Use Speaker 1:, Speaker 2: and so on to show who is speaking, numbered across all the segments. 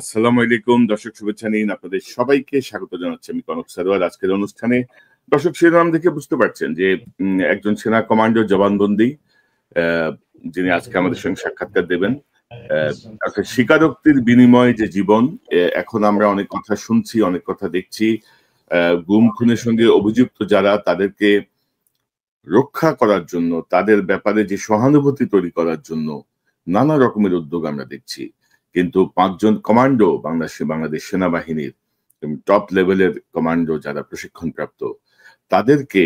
Speaker 1: আসসালামু আলাইকুম দর্শক, শুভেচ্ছা নিন। আপনাদের সবাইকে স্বাগত জানাচ্ছি আমি কনক সারোয়ার। আজকের অনুষ্ঠানে দর্শক শিরোনাম দেখে বুঝতে পারছেন যে একজন সেনা কমান্ডো জবানবন্দি যিনি আজকে আমাদের সঙ্গে সাক্ষাৎকার দেবেন। স্বীকারোক্তির বিনিময়ে যে জীবন, এখন আমরা অনেক কথা শুনছি, অনেক কথা দেখছি। গুম খুনের সঙ্গে অভিযুক্ত যারা, তাদেরকে রক্ষা করার জন্য, তাদের ব্যাপারে যে সহানুভূতি তৈরি করার জন্য নানা রকমের উদ্যোগ আমরা দেখছি। কিন্তু 5 জন কমান্ডো বাংলাদেশ সেনাবাহিনীর টপ লেভেলের কমান্ডো যারা প্রশিক্ষণপ্রাপ্ত, তাদেরকে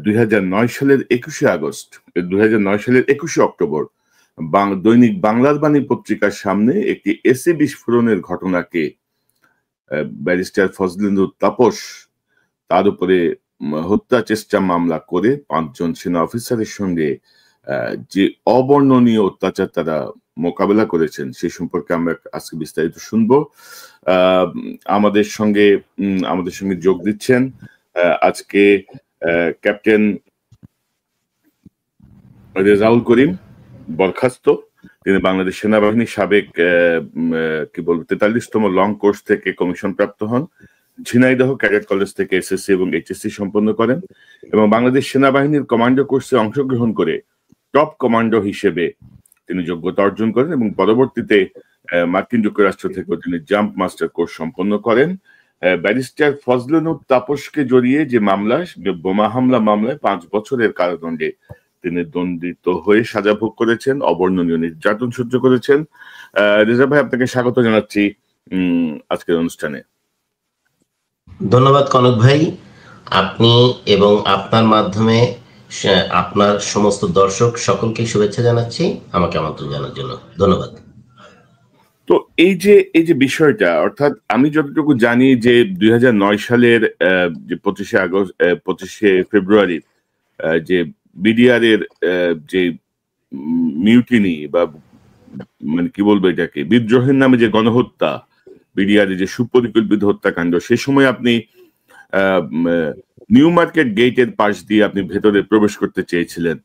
Speaker 1: 2009 সালের 21শে আগস্ট, 2009 সালের 21শে অক্টোবর দৈনিক বাংলার বাণী পত্রিকার সামনে একটি এসি বিস্ফোরণের ঘটনাকে ব্যারিস্টার ফজলিনুর তাপস তার উপরে হত্যা চেষ্টা মামলা করে 5 জন সেনা অফিসারের সঙ্গে যে অবর্ণনীয় অত্যাচার তারা মোকাবেলা করেছেন সে সম্পর্কে আমরা আজকে বিস্তারিত শুনবো। আমাদের সঙ্গে যোগ দিচ্ছেন আজকে ক্যাপ্টেন রেজাউল করিম, বরখাস্ত। তিনি বাংলাদেশ সেনাবাহিনীর সাবেক 43তম লং কোর্স থেকে কমিশন প্রাপ্ত হন। ঝিনাইদহ ক্যাডেট কলেজ থেকে এসএসসি এবং এইচএসসি সম্পন্ন করেন এবং বাংলাদেশ সেনাবাহিনীর কমান্ডো কোর্সে অংশগ্রহণ করে টপ কমান্ডো হিসেবে তিনি যোগ্যতা অর্জন করেন এবং পরবর্তীতে মার্কিন যুক্তরাষ্ট্র থেকে তিনি জাম্প মাস্টার কোর্স সম্পন্ন করেন। ব্যারিস্টার ফজলিনুর তাপসকে জড়িয়ে যে মামলা, বোমা হামলা মামলায় 5 বছরের কারাদণ্ডে তিনি দণ্ডিত হয়ে সাজা ভোগ করেছেন, অবর্ণনীয় নির্যাতন সহ্য করেছেন। রেজা ভাই, আপনাকে স্বাগত জানাচ্ছি আজকের অনুষ্ঠানে।
Speaker 2: ধন্যবাদ কনক ভাই। আপনি এবং আপনার মাধ্যমে আপনার সমস্ত দর্শক সকলকে শুভেচ্ছা জানাচ্ছি আমাকে আমন্ত্রণ জানার জন্য। ধন্যবাদ।
Speaker 1: তো এই যে বিষয়টা, অর্থাৎ আমি যতটুকু জানি যে 2009 সালের যে 25শে ফেব্রুয়ারি যে বিডিআর এর যে মিউটিনি বা মানে কি বলবো এটাকে, বিদ্রোহের নামে যে গণহত্যা, বিডিআর যে সুপরিকল্পিত হত্যাকাণ্ড, সে সময় আপনি নিউ মার্কেট গেটের পাশ দিয়ে আপনি ভেতরে প্রবেশ করতে চেয়েছিলেন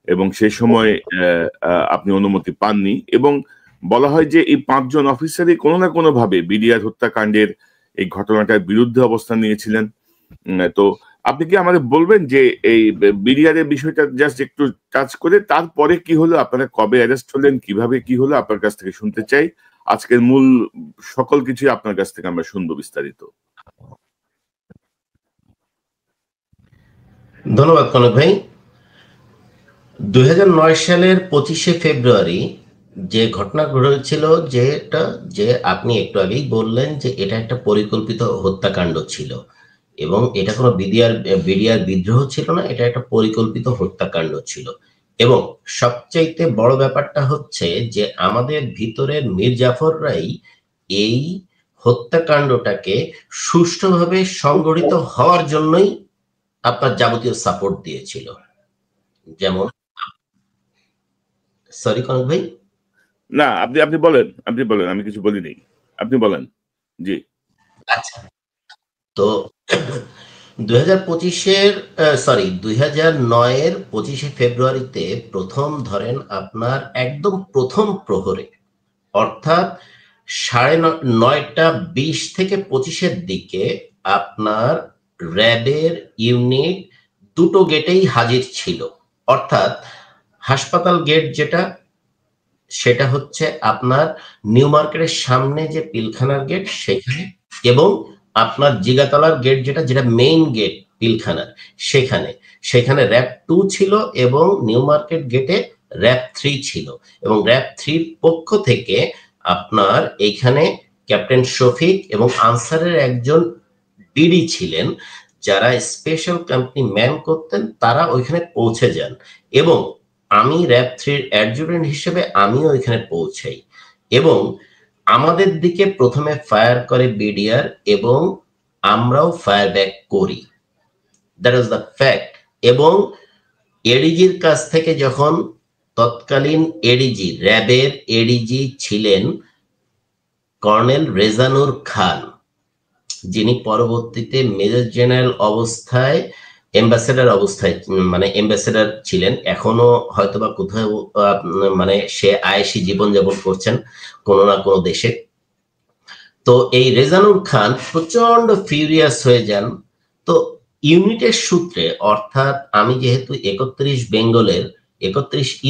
Speaker 1: এবং সেই সময় আপনি অনুমতি পাননি এবং বলা হয় যে এই 5 জন অফিসারই কোনো না কোনো ভাবে বিডিআর হত্যাকাণ্ডের এই ঘটনাটার বিরুদ্ধে অবস্থান নিয়েছিলেন। তো আপনি কি আমাদের বলবেন যে এই বিডিআর এর বিষয়টা জাস্ট একটু টাচ করে, তারপরে কি হলো, আপনারা কবে অ্যারেস্ট হলেন, কিভাবে কি হলো, আপনার কাছ থেকে শুনতে চাই। আজকের মূল সকল কিছু আপনার কাছ থেকে আমরা শুনবো বিস্তারিত।
Speaker 2: ধন্যবাদ কনক ভাই। 2009 সালের 25শে ফেব্রুয়ারি যে ঘটনা ঘটেছিল, যে আপনি একটু আগেই বললেন যে এটা একটা পরিকল্পিত হত্যাকাণ্ড ছিল এবং এটা কোনো বিডিআর বিদ্রোহ ছিল না, এটা একটা পরিকল্পিত হত্যাকাণ্ড ছিল। এবং সবচাইতে বড় ব্যাপারটা হচ্ছে যে আমাদের ভিতরের মীর জাফররাই এই হত্যাকাণ্ডটাকে সুষ্ঠুভাবে সংগঠিত হওয়ার জন্যই আপনার যাবতীয় সাপোর্ট দিয়েছিল। যেমন, সরি কনক ভাই।
Speaker 1: না, আপনি বলেন, আমি কিছু বলিনি, আপনি বলেন। জি
Speaker 2: আচ্ছা, তো 2009-এর 25শে ফেব্রুয়ারিতে প্রথম ধরেন আপনার একদম প্রথম প্রহরে, অর্থাৎ 9:30 থেকে 25-এর দিকে আপনার র্যাবের ইউনিট দুটো গেটেই হাজির ছিল। অর্থাৎ হাসপাতাল গেট সেটা হচ্ছে আপনার নিউ মার্কেটের সামনে যে পিলখানার গেট সেখানে, এবং আপনার জিগাতলার গেট যেটা মেইন গেট পিলখানার, সেখানে র্যাব 2 ছিল এবং নিউ মার্কেট গেটে র্যাব 3 ছিল। এবং র্যাব 3 পক্ষ থেকে আপনার এইখানে ক্যাপ্টেন শফিক এবং আনসারের একজন ডিডি ছিলেন, যারা স্পেশাল কোম্পানি ম্যান করতেন, তারা ওইখানে পৌঁছে যান এবং আমি র্যাব 3 অ্যাডজুটেন্ট হিসেবে আমিও ওইখানে পৌঁছাই এবং আমাদের দিকে প্রথমে ফায়ার করে বিডিআর এবং আমরাও ফায়ার ব্যাক করি। That is the fact. এবং এডিজির কাছ থেকে যখন তৎকালীন এডিজি, র্যাবের এডিজি ছিলেন কর্নেল রেজানুর খান, যিনি পরবর্তীতে মেজর জেনারেল অবস্থায় অ্যাম্বাসেডর ছিলেন, এখনো হয়তোবা কোথাও মানে সে আয়েশি জীবনযাপন করছেন কোনো না কোনো দেশে। তো এই রেজানুর খান প্রচন্ড ফিউরিয়াস হয়ে যান। তো ইউনিটের সূত্রে, অর্থাৎ আমি যেহেতু 31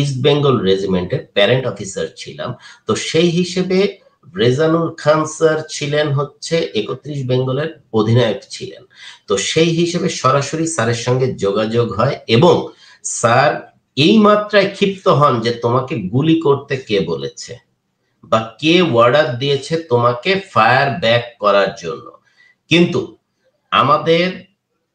Speaker 2: ইস্ট বেঙ্গল রেজিমেন্টের প্যারেন্ট অফিসার ছিলাম, তো সেই হিসেবে রেজানুর খান স্যার ছিলেন হচ্ছে 31 বেঙ্গলের অধিনায়ক ছিলেন। তো সেই হিসেবে সরাসরি স্যারের সঙ্গে যোগাযোগ হয় এবং স্যার এই মাত্রায় ক্ষিপ্ত হন যে তোমাকে গুলি করতে কে বলেছে বা কে অর্ডার দিয়েছে তোমাকে ফায়ার ব্যাক করার জন্য। কিন্তু আমাদের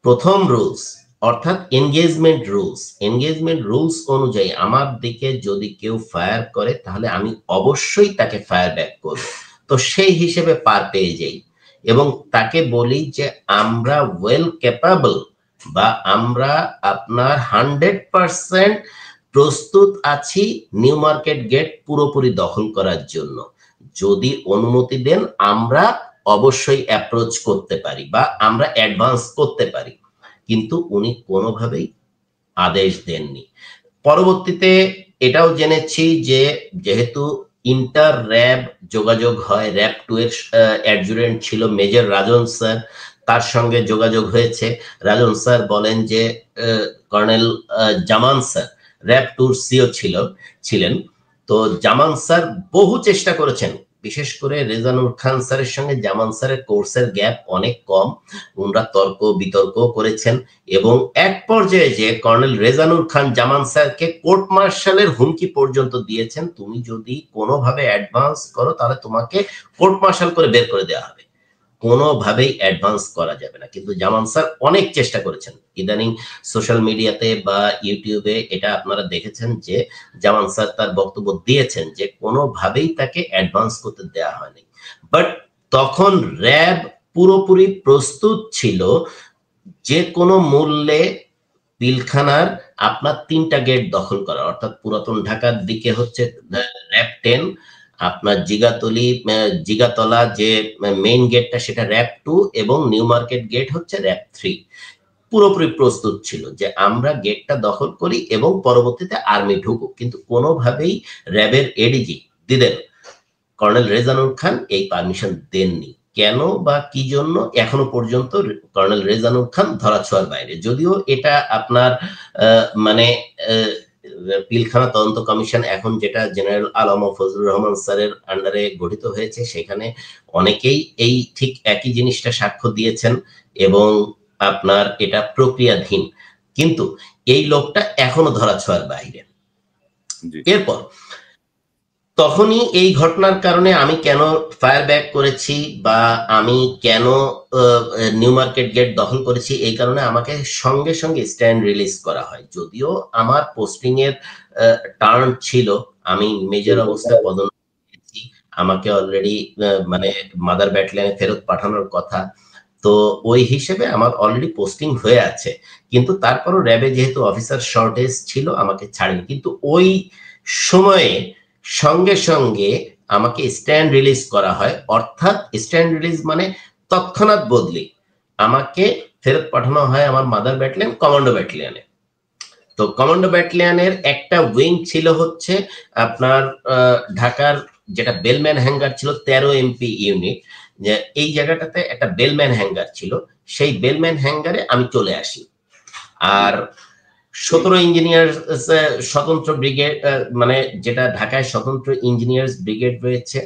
Speaker 2: প্রথম রুলস, অর্থাৎ এনগেজমেন্ট রুলস অনুযায়ী আমার দিকে যদি কেউ ফায়ার করে তাহলে আমি অবশ্যই তাকে ফায়ার ব্যাক করব। তো সেই হিসেবে পার পেয়ে যাই এবং তাকে বলি যে আমরা ওয়েল ক্যাপাবল বা আমরা আপনার 100% প্রস্তুত আছি নিউ মার্কেট গেট পুরোপুরি দখল করার জন্য। যদি অনুমতি দেন আমরা অবশ্যই অ্যাপ্রোচ করতে পারি বা আমরা অ্যাডভান্স করতে পারি। কিন্তু উনি কোনোভাবেই আদেশ দেননি। পরবর্তীতে এটাও জেনেছি যে যেহেতু ইন্টার র্যাব যোগাযোগ হয়, র্যাব 2 এর অ্যাডজুটেন্ট ছিল মেজর রাজন স্যার, তার সঙ্গে যোগাযোগ হয়েছে। রাজন স্যার বলেন যে কর্নেল জামান স্যার র্যাব 2 সিও ছিলেন। তো জামান স্যার বহু চেষ্টা করেছেন, বিশেষ করে রেজানুর খান স্যারের সঙ্গে জামান স্যারের কোর্সের গ্যাপ অনেক কম, ওনারা তর্ক বিতর্ক করেছেন এবং এক পর্যায়ে যে কর্নেল রেজানুর খান জামান স্যারকে কোর্ট মার্শালের হুমকি পর্যন্ত দিয়েছেন, তুমি যদি কোনোভাবে অ্যাডভান্স করো তাহলে তোমাকে কোর্ট মার্শাল করে বের করে দেওয়া হবে, কোনোভাবেই অ্যাডভান্স করা যাবে না। কিন্তু জামান স্যার অনেক চেষ্টা করেছেন। ইদানিং সোশ্যাল মিডিয়াতে বা ইউটিউবে এটা আপনারা দেখেছেন যে জামান স্যার তার বক্তব্য দিয়েছেন যে কোনোভাবেই তাকে অ্যাডভান্স করতে দেওয়া হয়নি। বাট তখন র্যাব পুরোপুরি প্রস্তুত ছিল যে কোনো মূল্যে পিলখানার আপনার 3টা গেট দখল করা, অর্থাৎ পুরাতন ঢাকার দিকে হচ্ছে র্যাব 10, আপনার জিগাতলা যে মেইন গেটটা সেটা র্যাব 2 এবং নিউ মার্কেট গেট হচ্ছে র্যাব 3। পুরোপুরি প্রস্তুত ছিল যে আমরা গেটটা দখল করি এবং পরবর্তীতে আর্মি ঢুকুক, কিন্তু কোনোভাবেই র্যাবের এডিজি দিদেন কর্নেল রেজানুর খান এই পারমিশন দেননি। কেন বা কি জন্য এখনো পর্যন্ত কর্নেল রেজানুর খান ধরাছোঁয়ার বাইরে। যদিও এটা আপনার মানে পিলখানা তদন্ত কমিশন এখন যেটা জেনারেল আলম ফজলুর রহমান স্যারের আন্ডারে গঠিত হয়েছে, সেখানে অনেকেই এই ঠিক একই জিনিসটা সাক্ষ্য দিয়েছেন এবং আপনার এটা প্রক্রিয়াধীন, কিন্তু এই লোকটা এখনো ধরাছোঁয়ার বাইরে। এরপর তখনই এই ঘটনার কারণে আমি কেন ফায়ার ব্যাক করেছি বা আমি কেন নিউ মার্কেট গেট দখল করেছি, এই কারণে আমাকে সঙ্গে সঙ্গে স্ট্যান্ড রিলিজ করা হয়। যদিও আমার পোস্টিং এর টার্ন ছিল, আমি মেজর অবস্থায় পদোন্নতি, আমাকে অলরেডি মানে মাদার ব্যাটালিয়নে ফেরত পাঠানোর কথা, তো ওই হিসেবে আমার অলরেডি পোস্টিং হয়ে আছে। কিন্তু তারপরও র্যাবে যেহেতু অফিসার শর্টেজ ছিল আমাকে ছাড়েনি। কিন্তু ওই সময়ে সঙ্গে সঙ্গে আমাকে স্ট্যান্ড রিলিজ করা হয়, অর্থাৎ স্ট্যান্ড রিলিজ মানে তৎক্ষণাৎ বদলি, আমাকে ফেরত পাঠানো হয় আমার মাদার ব্যাটালিয়ন কমান্ডো ব্যাটালিয়নে। তো কমান্ডো ব্যাটালিয়নের একটা উইং ছিল হচ্ছে আপনার ঢাকার যেটা বেলম্যান হ্যাঙ্গার ছিল 13 এমপি ইউনিট, এই জায়গাটাতে একটা বেলম্যান হ্যাঙ্গার ছিল, সেই বেলম্যান হ্যাঙ্গারে আমি চলে আসি। আর 17 ইঞ্জিনিয়ার স্বতন্ত্র ব্রিগেড, মানে যেটা ঢাকায় স্বতন্ত্র ইঞ্জিনিয়ার্স ব্রিগেড রয়েছে,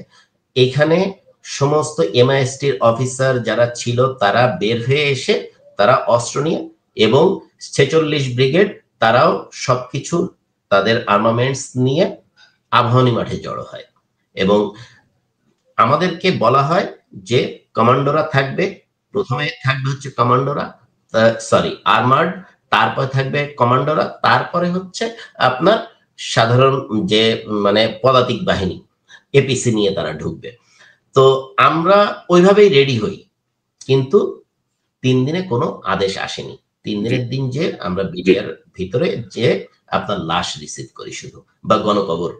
Speaker 2: এখানে সমস্ত এমআইএসটির অফিসার যারা ছিল তারা বের হয়ে এসে তারা অস্ত্র নিয়ে, এবং 46 ব্রিগেড তারাও সবকিছু তাদের আর্মামেন্টস নিয়ে আবাহনী মাঠে জড়ো হয় এবং আমাদেরকে বলা হয় যে কমান্ডোরা থাকবে, প্রথমে থাকবে হচ্ছে কমান্ডোরা আর্মার্ড, তারপর থাকবে কমান্ডোরা, তারপরে হচ্ছে আপনার সাধারণ যে মানে পদাতিক বাহিনী এপিসি নিয়ে তারা ঢুকবে। তো আমরা ওইভাবেই রেডি হই, কিন্তু 3 দিনে কোনো আদেশ আসেনি। 3 দিনের দিন যে আমরা বিডিআর ভিতরে যে আপনার লাশ রিসিভ করি শুধু, বা গণকবর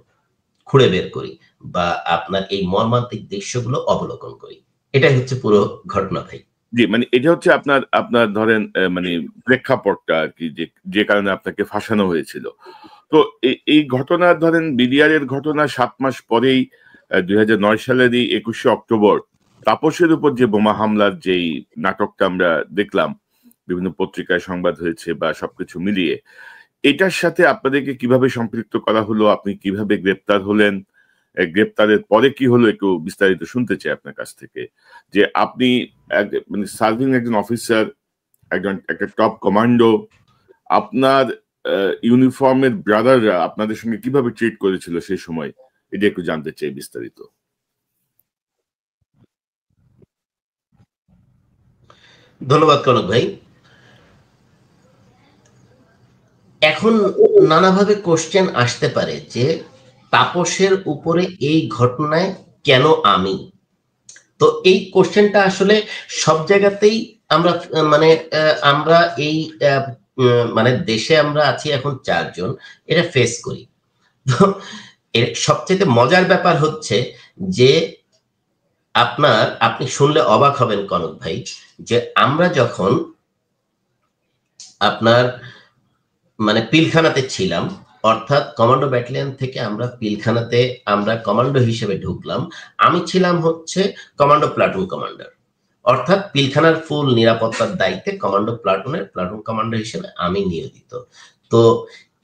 Speaker 2: খুঁড়ে বের করি, বা আপনার এই মর্মান্তিক দৃশ্যগুলো অবলোকন করি। এটাই হচ্ছে পুরো ঘটনা ভাই।
Speaker 1: জি, মানে এটা হচ্ছে আপনার আপনার ধরেন মানে প্রেক্ষাপটটা আর কি, যে কারণে আপনাকে ফাঁসানো হয়েছিল। তো এই ঘটনা ধরেন বিডিআর এর ঘটনা 7 মাস পরেই 2009 সালেরই 21শে অক্টোবর তাপসের উপর যে বোমা হামলার যেই নাটকটা আমরা দেখলাম, বিভিন্ন পত্রিকায় সংবাদ হয়েছে বা সবকিছু মিলিয়ে, এটার সাথে আপনাদেরকে কিভাবে সম্পৃক্ত করা হলো, আপনি কিভাবে গ্রেপ্তার হলেন, গ্রেপ্তারের পরে কি হলো, একটু বিস্তারিত শুনতে চাই আপনার কাছ থেকে। যে আপনি মানে সার্ভিং একজন অফিসার, একটা টপ কমান্ডো, আপনার ইউনিফর্মের ব্রাদাররা আপনাদের সঙ্গে কিভাবে ট্রিট করেছিল সেই সময়, এটা একটু জানতে চাই বিস্তারিত।
Speaker 2: ধন্যবাদ কনক ভাই। এখন নানাভাবে কোশ্চেন আসতে পারে যে তাপসের উপরে এই ঘটনায় কেন আমি। তো এই কোশ্চেনটা আসলে সব জায়গাতেই আমরা আমরা এই মানে দেশে আমরা আছি এখন 4 জন, এটা ফেস করি। তো এর সবচেয়ে মজার ব্যাপার হচ্ছে যে আপনি শুনলে অবাক হবেন কনক ভাই, যে আমরা যখন আপনার মানে পিলখানাতে ছিলাম, অর্থাৎ কমান্ডো ব্যাটালিয়ন থেকে আমরা পিলখানাতে আমরা কমান্ডো হিসেবে ঢুকলাম। আমি ছিলাম হচ্ছে কমান্ডো প্লাটুন কমান্ডার, অর্থাৎ পিলখানার ফুল নিরাপত্তার দায়িত্বে কমান্ডো প্লাটুনের প্লাটুন কমান্ডার হিসেবে আমি নিয়োজিত। তো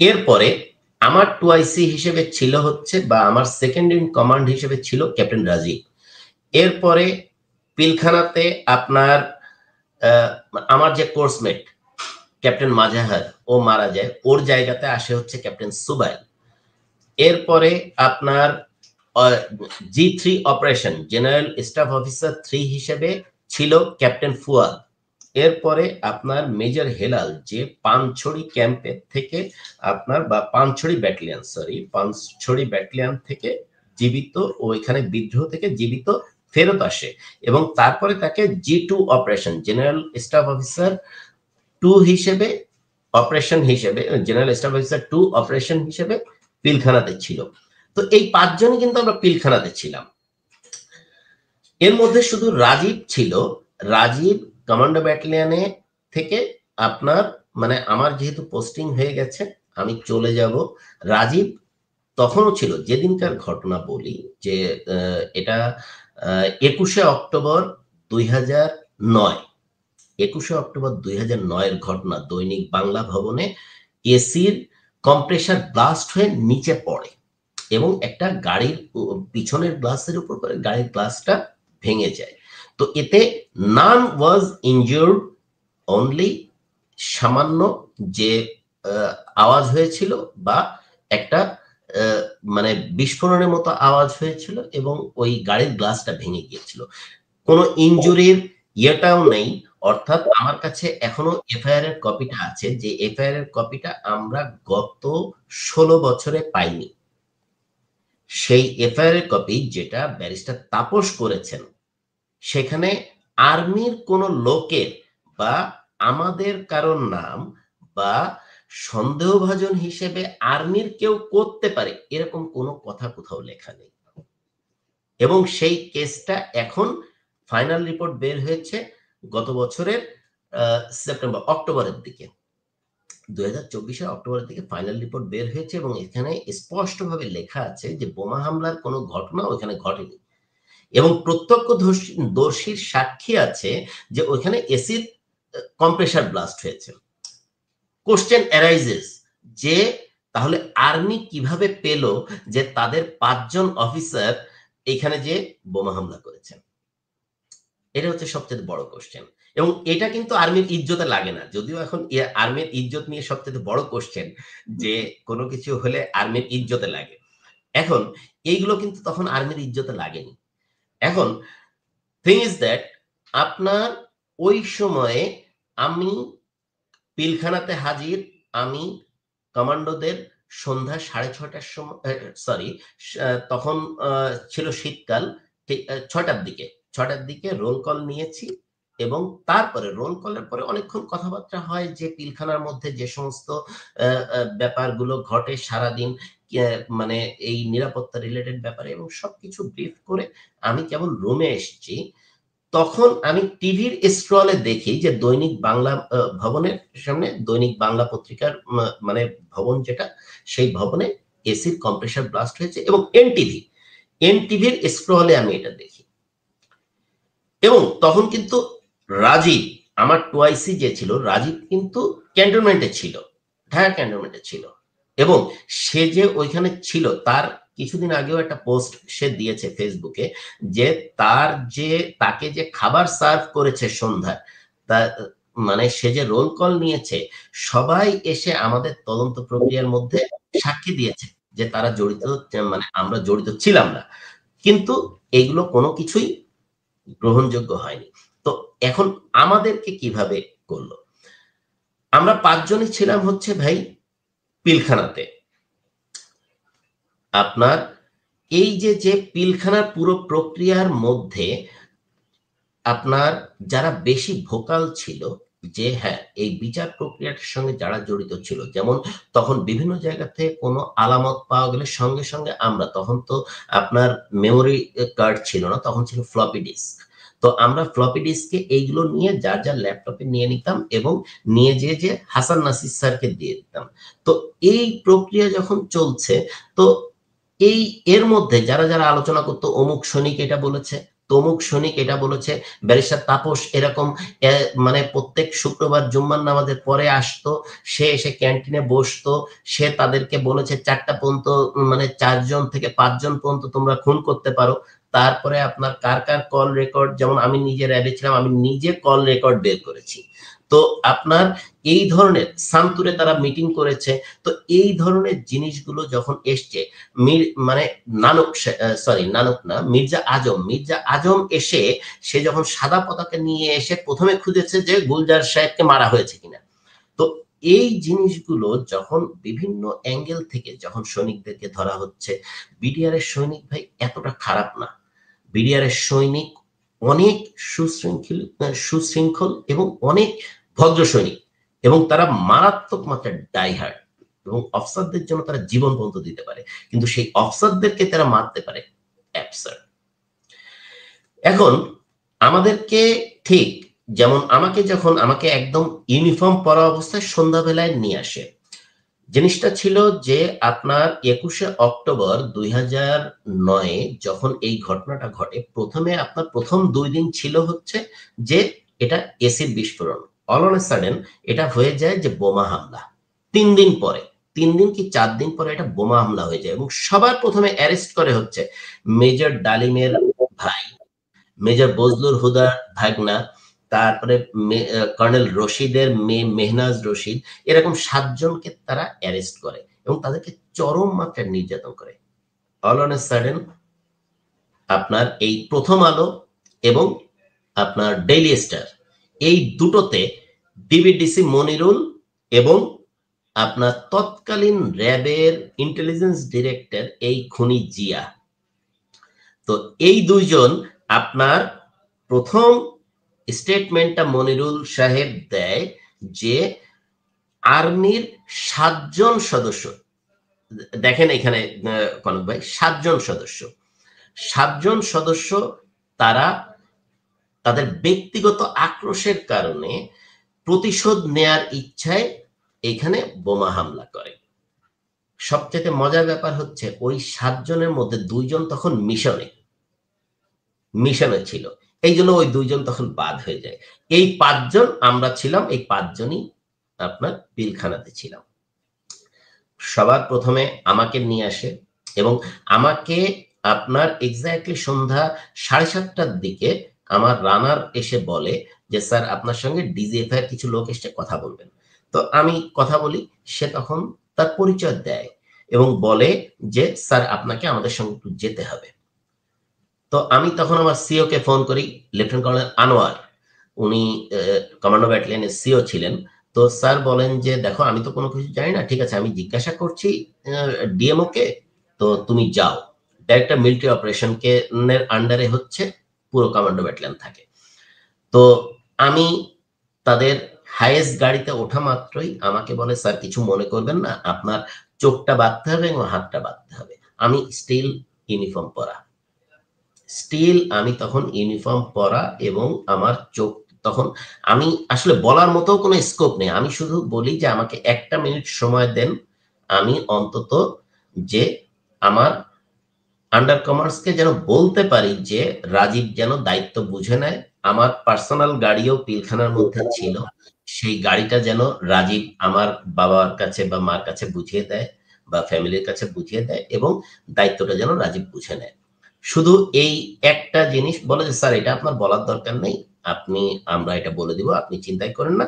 Speaker 2: এরপরে আমার 2IC হিসেবে ছিল হচ্ছে, বা আমার সেকেন্ড ইন কমান্ড হিসেবে ছিল ক্যাপ্টেন রাজীব। এরপরে পিলখানাতে আপনার আমার যে কোর্সমেট ক্যাপ্টেন মাজাহার, ও মারা যায়, ওর জায়গাতে আসে হচ্ছে ক্যাপ্টেন সুবাইল। এরপরে আপনার G3 operation general staff officer 3 হিসেবে ছিল ক্যাপ্টেন ফুয়াদ। এরপরে আপনার মেজর হেলাল, যে পানছড়ি ক্যাম্পের থেকে আপনার, বা পানছড়ি ব্যাটালিয়ন থেকে জীবিত, ও এখানে বিদ্রোহ থেকে জীবিত ফেরত আসে, এবং তারপরে তাকে G2 operation general staff officer 2 হিসেবে জেনারেল স্টাফ অফিসার 2 অপারেশন হিসেবে পিলখানাতে ছিল। তো এই 5 জনই কিন্তু আমরা পিলখানাতে ছিলাম। এর মধ্যে শুধু রাজীব ছিল। রাজীব কমান্ডো ব্যাটালিয়নে থেকে আপনার মানে আমার যেহেতু পোস্টিং হয়ে গেছে, আমি চলে যাব। রাজীব তখনও ছিল, যেদিনকার ঘটনা বলি, যে এটা 21শে অক্টোবর 2009, 21শে অক্টোবর 2009 ঘটনা। দৈনিক বাংলা ভবনে এসির কম্প্রেসার ব্লাস্ট হয়ে নিচে পড়ে এবং একটা গাড়ির পিছনের গ্লাসের উপর করে গাড়ির গ্লাসটা ভেঙে যায়। তো এতে নান ওয়াজ ইনজিউরড, অনলি সামান্য যে আওয়াজ হয়েছিল বা একটা মানে বিস্ফোরণের মতো আওয়াজ হয়েছিল, এবং ওই গাড়ির গ্লাসটা ভেঙে গিয়েছিল। কোনো ইনজুরির ইয়েটাও নেই। অর্থাৎ আমার কাছে এখনো এফআইআর এর কপিটা আছে, যে এফআইআর এর কপিটা আমরা গত 16 বছরে পাইনি। সেই এফআইআর এর কপি যেটা ব্যারিস্টার তাপস করেছেন, সেখানে আর্মির কোন লোকের বা আমাদের কারণ নাম বা সন্দেহভাজন হিসেবে আর্মির কেউ করতে পারে এরকম কোনো কথা কোথাও লেখা নেই। এবং সেই কেসটা এখন ফাইনাল রিপোর্ট বের হয়েছে গত বছরের অক্টোবরের দিকে, 2024 অক্টোবরের দিকে ফাইনাল রিপোর্ট বের হয়েছে, এবং এখানে স্পষ্টভাবে লেখা আছে যে বোমা হামলার কোনো ঘটনা ওখানে ঘটেনি, এবং প্রত্যক্ষদর্শীর সাক্ষী আছে যে ওইখানে এসিড কম্প্রেসার ব্লাস্ট হয়েছে। কোশ্চেন অ্যারাইজেস যে তাহলে আর্মি কিভাবে পেল যে তাদের 5 জন অফিসার এখানে যে বোমা হামলা করেছেন? এটা হচ্ছে সবচেয়ে বড় কোশ্চেন, এবং এটা কিন্তু আর্মির ইজ্জতে লাগে না। যদিও এখন আর্মির ইজ্জত নিয়ে সবচেয়ে বড় কোশ্চেন, যে কোনো কিছু হলে আর্মির ইজ্জতে লাগে। এখন এইগুলো কিন্তু তখন আর্মির ইজ্জতে লাগেনি। এখন থিং ইজ দ্যাট আপনার ওই সময়ে আমি পিলখানাতে হাজির, আমি কমান্ডোদের সন্ধ্যা 6:30টার সময়, সরি তখন ছিল শীতকাল, 6টার দিকে রোল কল নিয়েছি, এবং তারপরে রোল কলের পরে অনেকক্ষণ কথাবার্তা হয় যে পিলখানার মধ্যে যে সমস্ত ব্যাপারগুলো ঘটে সারাদিন, মানে এই নিরাপত্তা রিলেটেড ব্যাপারে, এবং সবকিছু ব্রিফ করে আমি কেবল রুমে এসেছি। তখন আমি টিভির স্ক্রলে দেখি যে দৈনিক বাংলা ভবনের সামনে, দৈনিক বাংলা পত্রিকার মানে ভবন যেটা, সেই ভবনে এসির কম্প্রেসার ব্লাস্ট হয়েছে, এবং এনটিভির স্ক্রলে আমি এটা দেখি। এবং তখন কিন্তু রাজীব, আমার টুআইসি যে ছিল, রাজীব কিন্তু ক্যান্টনমেন্টে ছিল, ঢাকা ক্যান্টনমেন্টে ছিল। এবং সে যে ওইখানে ছিল, তার কিছুদিন আগেও একটা পোস্ট সে দিয়েছে ফেসবুকে, যে তাকে যে খাবার সার্ভ করেছে সন্ধ্যায়, তা মানে সে যে রোল কল নিয়েছে, সবাই এসে আমাদের তদন্ত প্রক্রিয়ার মধ্যে সাক্ষী দিয়েছে যে তারা জড়িত, মানে আমরা জড়িত ছিলাম না। কিন্তু এগুলো কোনো কিছুই গ্রহণযোগ্য হয়নি। তো এখন আমাদেরকে কিভাবে করলো? আমরা 5 জনই ছিলাম হচ্ছে ভাই পিলখানাতে। আপনার এই যে পিলখানার পুরো প্রক্রিয়ার মধ্যে আপনার যারা বেশি ভোকাল ছিল, যে হ্যাঁ এই বিচার প্রক্রিয়াটার সঙ্গে যারা জড়িত ছিল, যেমন তখন বিভিন্ন জায়গা থেকে কোনো আলামত পাওয়া গেলে সঙ্গে সঙ্গে আমরা, তখন তো আপনার মেমোরি কার্ড ছিল না, তখন ছিল ফ্লপি ডিস্ক। তো আমরা ফ্লপি ডিস্কে এইগুলো নিয়ে যার যার ল্যাপটপে নিয়ে নিতাম এবং নিয়ে যে হাসান নাসির স্যারকে দিয়ে দিতাম। তো এই প্রক্রিয়া যখন চলছে, তো এর মধ্যে যারা যারা আলোচনা করতো, অমুক সৈনিক এটা বলেছে, তমুক সৈনিক এটা বলেছে, ব্যারিস্টার তাপস এরকম মানে প্রত্যেক শুক্রবার জুম্মার নামাজের পরে আসতো, সে এসে ক্যান্টিনে বসতো, সে তাদেরকে বলেছে 4টা পর্যন্ত, মানে 4 জন থেকে 5 জন পর্যন্ত তোমরা খুন করতে পারো। তারপরে আপনার কার কার কল রেকর্ড, যেমন আমি নিজে র্যাবে ছিলাম, আমি নিজে কল রেকর্ড বের করেছি। তো আপনার এই ধরনের সান্তুরে তারা মিটিং করেছে। তো এই ধরনের জিনিসগুলো যখন এসছে, মানে নানক না, মির্জা আজম এসে, সে যখন সাদা পতাকা নিয়ে এসে প্রথমে খুঁজেছে যে গুলজার সাহেবকে মারা হয়েছে কিনা। তো এই জিনিসগুলো যখন বিভিন্ন অ্যাঙ্গেল থেকে যখন সৈনিকদেরকে ধরা হচ্ছে, বিডিআর এর সৈনিক ভাই এতটা খারাপ না। বিডিআর এর সৈনিক অনেক সুশৃঙ্খল এবং অনেক ভদ্র সৈনিক, এবং তারা মারাত্মক মাত্রায় ডাইহার্ড, এবং অফিসারদের জন্য তারা জীবন পর্যন্ত দিতে পারে, কিন্তু সেই অফিসারদেরকে তারা মারতে পারে। অ্যাবসার্ড। এখন আমাদেরকে ঠিক যেমন আমাকে একদম ইউনিফর্ম পরা অবস্থায় সন্ধ্যাবেলায় নিয়ে আসে। জিনিসটা ছিল যে আপনার 21শে অক্টোবর 2009 যখন এই ঘটনাটা ঘটে, প্রথম 2 দিন ছিল হচ্ছে যে এটা এসিড বিস্ফোরণ, অল অন এ সাডেন এটা হয়ে যায় যে বোমা হামলা। 3 দিন পরে, 3 দিন কি 4 দিন পরে এটা বোমা হামলা হয়ে যায়, এবং সবার প্রথমে অ্যারেস্ট করে হচ্ছে মেজর ডালিমের ভাই, মেজর বজলুর হুদার ভাগনা, তারপরে কর্নেল রশিদের মেয়ে মেহনাজ রশিদ, এরকম 7 জনকে তারা অ্যারেস্ট করে এবং তাদেরকে চরম মাত্রায় নির্যাতন করে। অল অন এ সাডেন আপনার এই প্রথম আলো এবং আপনার ডেইলি স্টার, এই দুটোতে ডিবিডিসি মনিরুল এবং আপনার তৎকালীন র্যাবের ইন্টেলিজেন্স ডিরেক্টর এই খুনি জিয়া, তো এই 2 জন আপনার প্রথম স্টেটমেন্টটা মনিরুল সাহেব দেয় যে আর্মির 7 জন সদস্য, দেখেন এখানে কনক ভাই, 7 জন সদস্য তারা তাদের ব্যক্তিগত আক্রোশের কারণে প্রতিশোধ নেয়ার ইচ্ছায় এখানে বোমা হামলা করে। সবচেয়ে মজার ব্যাপার হচ্ছে ওই 7 জনের মধ্যে 2 জন তখন মিশনে ছিল, এই জন্য ওই 2 জন তখন বাদ হয়ে যায়। এই 5 জন আমরা ছিলাম, এই 5 জনই আপনার পিলখানাতে ছিলাম। সবার প্রথমে আমাকে নিয়ে আসে এবং আমাকে আপনার এক্স্যাক্টলি সন্ধ্যা 7:30টার দিকে আমার রানার এসে বলে যে স্যার আপনার সঙ্গে ডিজিএফআই এর কিছু লোক এসে কথা বলবেন। তো আমি কথা বলি, সে তখন তার পরিচয় দেয় এবং বলে যে স্যার আপনাকে আমাদের সঙ্গে একটু যেতে হবে। তো আমি তখন আমার সিও কে ফোন করি, লেফটেন্যান্ট কর্নেল আনোয়ার, উনি কমান্ডো ব্যাটালিয়নের সিও ছিলেন। তো স্যার বলেন যে দেখো আমি তো কোনো কিছু জানি না, ঠিক আছে আমি জিজ্ঞাসা করছি ডিএমও কে, তো তুমি যাও। ডাইরেক্টর মিলিটারি অপারেশন কে এর আন্ডারে হচ্ছে পুরো কমান্ডো ব্যাটালিয়ন থাকে। তো আমি তাদের হাইয়েস্ট গাড়িতে ওঠা মাত্রই আমাকে বলে স্যার কিছু মনে করবেন না, আপনার চোখটা বাঁধতে হবে এবং হাতটা বাঁধতে হবে। আমি স্টিল ইউনিফর্ম পরা, আমি তখন ইউনিফর্ম পরা এবং আমার চোখ, তখন আমি আসলে বলার মতো কোনো স্কোপ নেই, আমি শুধু বলি যে আমাকে 1টা মিনিট সময় দেন, আমি অন্তত যে আমার আন্ডার কমান্ডসকে যেন বলতে পারি যে রাজীব যেন দায়িত্ব বুঝে নেয়, আমার পার্সোনাল গাড়িও পিলখানার মধ্যে ছিল। সেই গাড়িটা যেন রাজীব আমার বাবার কাছে বা মার কাছে বুঝিয়ে দেয় বা ফ্যামিলির কাছে বুঝিয়ে দেয়, এবং দায়িত্বটা যেন রাজীব বুঝে নেয়। শুধু এই একটা জিনিস বলে যে স্যার এটা আপনার বলার দরকার নেই, আমরা এটা বলে দিব, আপনি চিন্তাই করেন না,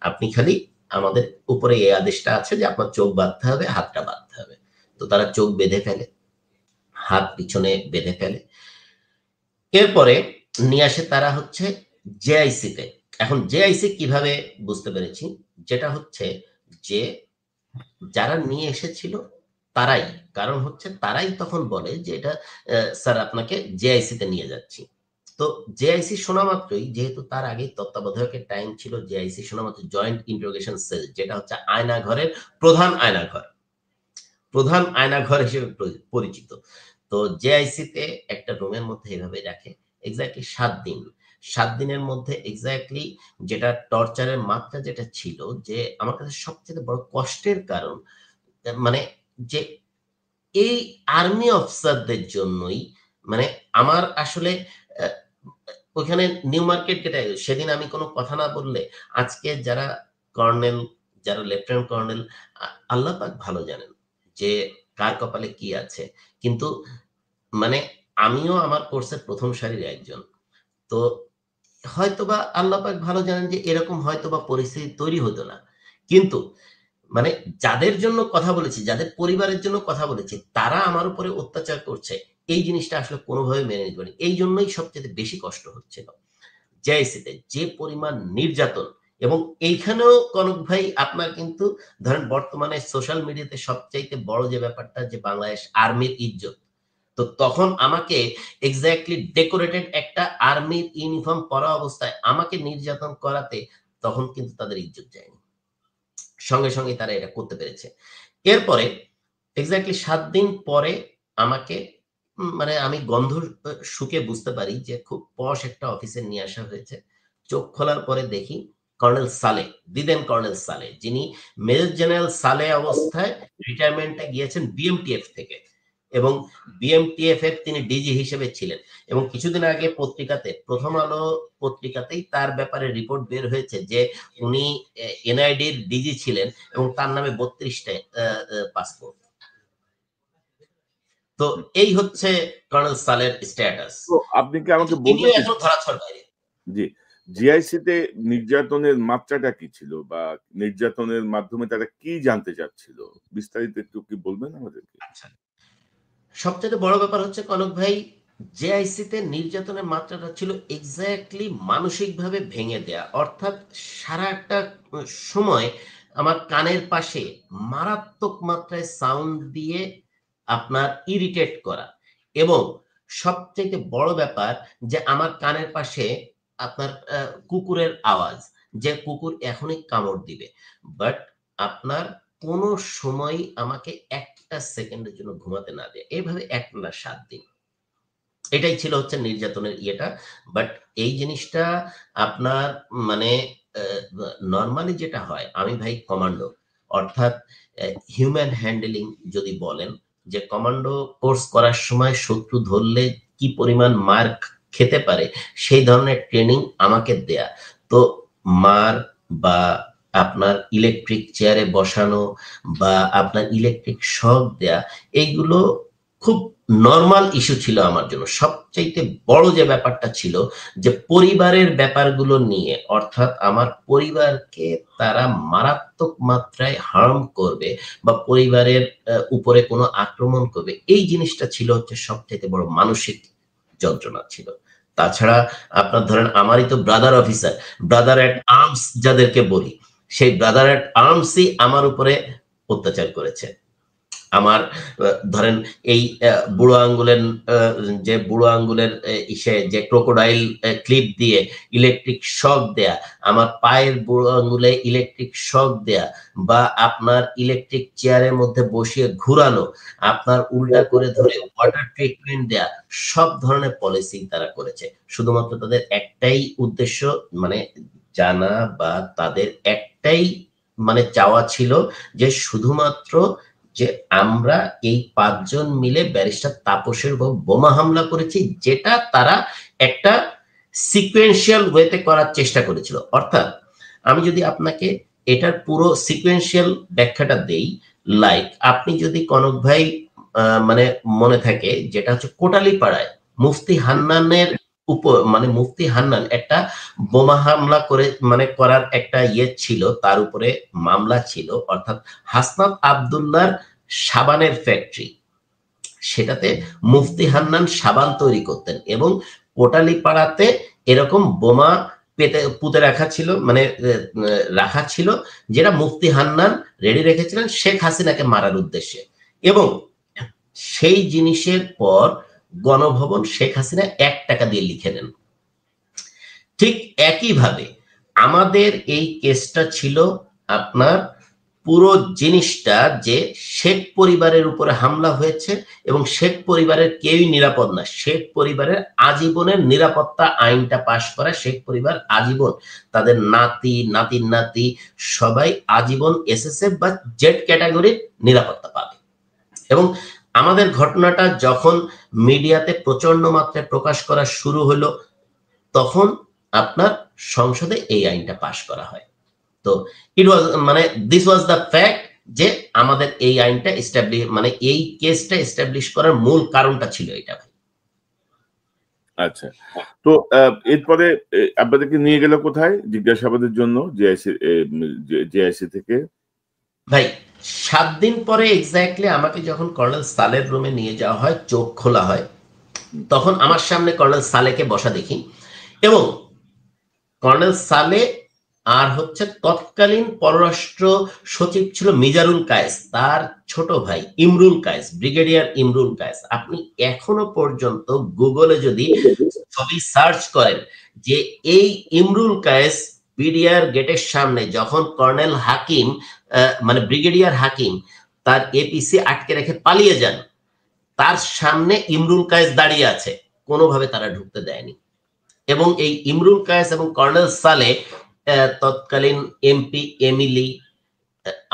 Speaker 2: আপনি খালি আমাদের উপরে এই আদেশটা আছে যে আপনার চোখ বাঁধতে হবে, হাতটা বাঁধতে হবে। তো তারা চোখ বেঁধে ফেলে, হাত পিছনে বেঁধে ফেলে। এরপরে নিয়ে আসে তারা হচ্ছে জেআইসিতে। এখন জেআইসি কিভাবে বুঝতে পেরেছি, যেটা হচ্ছে যে যারা নিয়ে এসেছিল তারাই, কারণ হচ্ছে তারাই তখন বলে যে এটা স্যার আপনাকে জেআইসিতে নিয়ে যাচ্ছি। তো জেআইসি শোনা মাত্রই, যেহেতু তার আগে তত্ত্বাবধায়কের টাইম ছিল, জেআইসি শোনা মাত্র জয়েন্ট ইন্টারোগেশন সেল, যেটা হচ্ছে আয়নাঘরের প্রধান আয়নাঘর হিসেবে পরিচিত। তো জেআইসিতে একটা রুমের মধ্যে এভাবে রাখে এক্স্যাক্টলি 7 দিন। 7 দিনের মধ্যে এক্স্যাক্টলি যেটা টর্চারের মাত্রা যেটা ছিল, যে আমার কাছে সবচেয়ে বড় কষ্টের কারণ মানে যে এই আর্মি অফিসারদের জন্যই, মানে আমার আসলে ওখানে নিউ মার্কেট গেটে সেদিন আমি কোনো কথা না বললে আজকে যারা কর্নেল, যারা লেফটেন্যান্ট কর্নেল, আল্লাহ পাক ভালো জানেন যে কার কপালে কি আছে। কিন্তু মানে আমিও আমার কোর্সের প্রথম সারির একজন। তো হয়তোবা আল্লাহ পাক ভালো জানেন যে এরকম হয়তোবা পরিস্থিতি তৈরি হতো না। কিন্তু মানে যাদের জন্য কথা বলেছি, যাদের পরিবারের জন্য কথা বলেছি, তারা আমার উপরে অত্যাচার করছে, এই জিনিসটা আসলে কোনোভাবে মেনে নিতে পারি। এই জন্যই সবচেয়ে বেশি কষ্ট হচ্ছিল জেআইসিতে, যে পরিমাণ নির্যাতন। এবং এইখানেও কনক ভাই আপনার কিন্তু ধরেন বর্তমানে সোশ্যাল মিডিয়াতে সবচাইতে বড় যে ব্যাপারটা, যে বাংলাদেশ আর্মির ইজ্জত। তো তখন আমাকে এক্স্যাক্টলি ডেকোরেটেড একটা আর্মির ইউনিফর্ম পরা অবস্থায় আমাকে নির্যাতন করাতে তখন কিন্তু তাদের ইজ্জত যায়নি, সঙ্গে সঙ্গে তারা এটা করতে পেরেছে। এরপরে এক্স্যাক্টলি 7 দিন পরে আমাকে মানে আমি গন্ধ শুকে বুঝতে পারি যে খুব পশ একটা অফিসে নিয়ে আসা হয়েছে। চোখ খোলার পরে দেখি কর্নেল সালে, দিদেন কর্নেল সালে, যিনি মেজর জেনারেল সালে অবস্থায় রিটায়ারমেন্টে গিয়েছেন বিএমটিএফ থেকে, এবং বিএমটিএফ এর তিনি ডিজি হিসেবে ছিলেন। এবং কিছুদিন আগে পত্রিকাতে, প্রথম আলো পত্রিকাতেই তার ব্যাপারে রিপোর্ট বের হয়েছে যে উনি এনআইডির ডিজি ছিলেন এবং তার নামে 32টা পাসপোর্ট। তো এই হচ্ছে কর্নেল সালের স্ট্যাটাস।
Speaker 1: তো আপনি কি আমাকে বলবেন
Speaker 2: এখন ধরাছোঁয়ার বাইরে।
Speaker 1: জি, জিআইসিতে নির্যাতনের মাত্রাটা কি ছিল, বা নির্যাতনের মাধ্যমে তারা কি জানতে চাচ্ছিল, বিস্তারিত একটু কি বলবেন আমাদেরকে?
Speaker 2: আচ্ছা, সবচেয়ে বড় ব্যাপার হচ্ছে কনক ভাই, জেআইসিতে নির্যাতনের মাত্রাটা ছিল এক্স্যাক্টলি মানসিকভাবে ভেঙে দেয়া। অর্থাৎ সারাটা সময় আমার কানের পাশে মারাত্মক মাত্রায় সাউন্ড দিয়ে আপনার ইরিটেট করা। এবং সবচেয়ে বড় ব্যাপার যে আমার কানের পাশে আপনার কুকুরের আওয়াজ, যে কুকুর এখনই কামড় দিবে, বাট আপনার কোনো সময়ই আমাকে একটা সেকেন্ডের জন্য ঘুমাতে না দেয়, এইভাবে একটানা 7 দিন। এটাই ছিল হচ্ছে নির্যাতনের ইয়েটা। বাট এই জিনিসটা আপনার মানে নরমালি যেটা হয়, আমি ভাই কমান্ডো, অর্থাৎ হিউম্যান হ্যান্ডেলিং যদি বলেন, যে কমান্ডো কোর্স করার সময় শত্রু ধরলে কি পরিমাণ মার খেতে পারে, সেই ধরনের ট্রেনিং আমাকে দেয়া। তো মার বা আপনার ইলেকট্রিক চেয়ারে বসানো বা আপনার ইলেকট্রিক শক দেয়া, এইগুলো খুব নরমাল ইস্যু ছিল আমার জন্য। সবচাইতে বড় যে ব্যাপারটা ছিল যে পরিবারের ব্যাপারগুলো নিয়ে, অর্থাৎ আমার পরিবারকে তারা মারাত্মক মাত্রায় হার্ম করবে বা পরিবারের উপরে কোনো আক্রমণ করবে, এই জিনিসটা ছিল হচ্ছে সবচাইতে বড় মানসিক যন্ত্রণা ছিল। তাছাড়া আপনার ধরেন আমারই তো ব্রাদার অফিসার, ব্রাদার এট আর্মস যাদেরকে বলি, সেই ব্রাদার এট আর্মসই আমার উপরে অত্যাচার করেছে। আমার ধরেন এই বুড়ো আঙ্গুলের ইসে যে ক্রোকোডাইল ক্লিপ দিয়ে ইলেকট্রিক শক দেয়া, আমার পায়ের বুড়ো আঙ্গুলে ইলেকট্রিক শক দেয়া, বা আপনার ইলেকট্রিক চেয়ারের মধ্যে বসিয়ে ঘুরানো, আপনার উল্টা করে ধরে ওয়াটার ট্রিটমেন্ট দেয়া, সব ধরনের পলিসি তারা করেছে। শুধুমাত্র তাদের একটাই উদ্দেশ্য, মানে জানা বা তাদের একটাই মানে চাওয়া ছিল যে শুধুমাত্র যে আমরা এই 5 জন মিলে ব্যারিস্টার তাপসের উপর বোমা হামলা করেছি, যেটা তারা একটা সিকোয়েন্সিয়াল ওয়েতে করার চেষ্টা করেছিল। অর্থাৎ আমি যদি আপনাকে এটার পুরো সিকোয়েন্সিয়াল ব্যাখ্যাটা দেই, লাইক আপনি যদি কনক ভাই মানে মনে থাকে, যেটা হচ্ছে কোটালীপাড়ায় মুফতি হান্নানের উপর, মানে মুফতি হান্নান একটা বোমা হামলা করে মানে করার একটা ছিল, তার উপরে মামলা ছিল। অর্থাৎ হাসনাত আব্দুল্লাহর সাবানের ফ্যাক্টরি, সেটাতে মুফতি হান্নান সাবান তৈরি করতেন এবং কোটালীপাড়াতে এরকম বোমা পুঁতে রাখা ছিল, মানে রাখা ছিল, যেটা মুফতি হান্নান রেডি রেখেছিলেন শেখ হাসিনাকে মারার উদ্দেশ্যে। এবং সেই জিনিসের পর গণভবন শেখ হাসিনা 1 টাকা দিয়ে লিখে দেন। ঠিক একইভাবে আমাদের এই কেসটা ছিল আপনার পুরো জিনিসটা যে শেখ পরিবারের উপরে হামলা হয়েছে এবং শেখ পরিবারের কেউই নিরাপদ না। শেখ পরিবারের আজীবনের নিরাপত্তা আইনটা পাশ করা, শেখ পরিবার আজীবন, তাদের নাতি নাতি সবাই আজীবন এসএসএফ বা জেড ক্যাটাগরির নিরাপত্তা পাবে। এবং আমাদের ঘটনাটা যখন মিডিয়াতে প্রচন্ড মাত্রায় প্রকাশ করা শুরু হলো, তখন আপনার সংসদে এই আইনটা পাশ করা হয়। তো ইট ওয়াজ মানে দিস ওয়াজ দ্য ফ্যাক্ট যে আমাদের এই আইনটা এস্টাবলিশ, মানে এই কেসটা এস্টাবলিশ করার মূল কারণটা ছিল এটা। ভাই
Speaker 1: আচ্ছা, তো এরপরে আপনাদেরকে নিয়ে গেল কোথায় জিজ্ঞাসাবাদের জন্য? জেআইসি থেকে
Speaker 2: ভাই 7 দিন পরে এক্স্যাক্টলি আমাকে যখন কর্নেল সালের রুমে নিয়ে যাওয়া হয়, চোখ খোলা হয়, তখন আমার সামনে কর্নেল সালেকে বসা দেখি। এবং কর্নেল সালে আর হচ্ছে তৎকালীন পররাষ্ট্র সচিব ছিল মিজারুল কায়েস, তার ছোট ভাই ইমরুল কায়েস, ব্রিগেডিয়ার ইমরুল কায়েস। আপনি এখনো পর্যন্ত গুগলে যদি ছবি সার্চ করেন যে এই ইমরুল কায়েস বিডিআর গেটের সামনে যখন কর্নেল হাকিম মানে ব্রিগেডিয়ার হাকিম তার এপিসি আটকে রেখে পালিয়ে যান, তার সামনে ইমরুল কায়েস দাঁড়িয়ে আছে, কোনোভাবে তারা ঢুকতে দেয়নি। এবং এই ইমরুল কায়েস এবং কর্নেল সালে তৎকালীন এমপি এমিলি,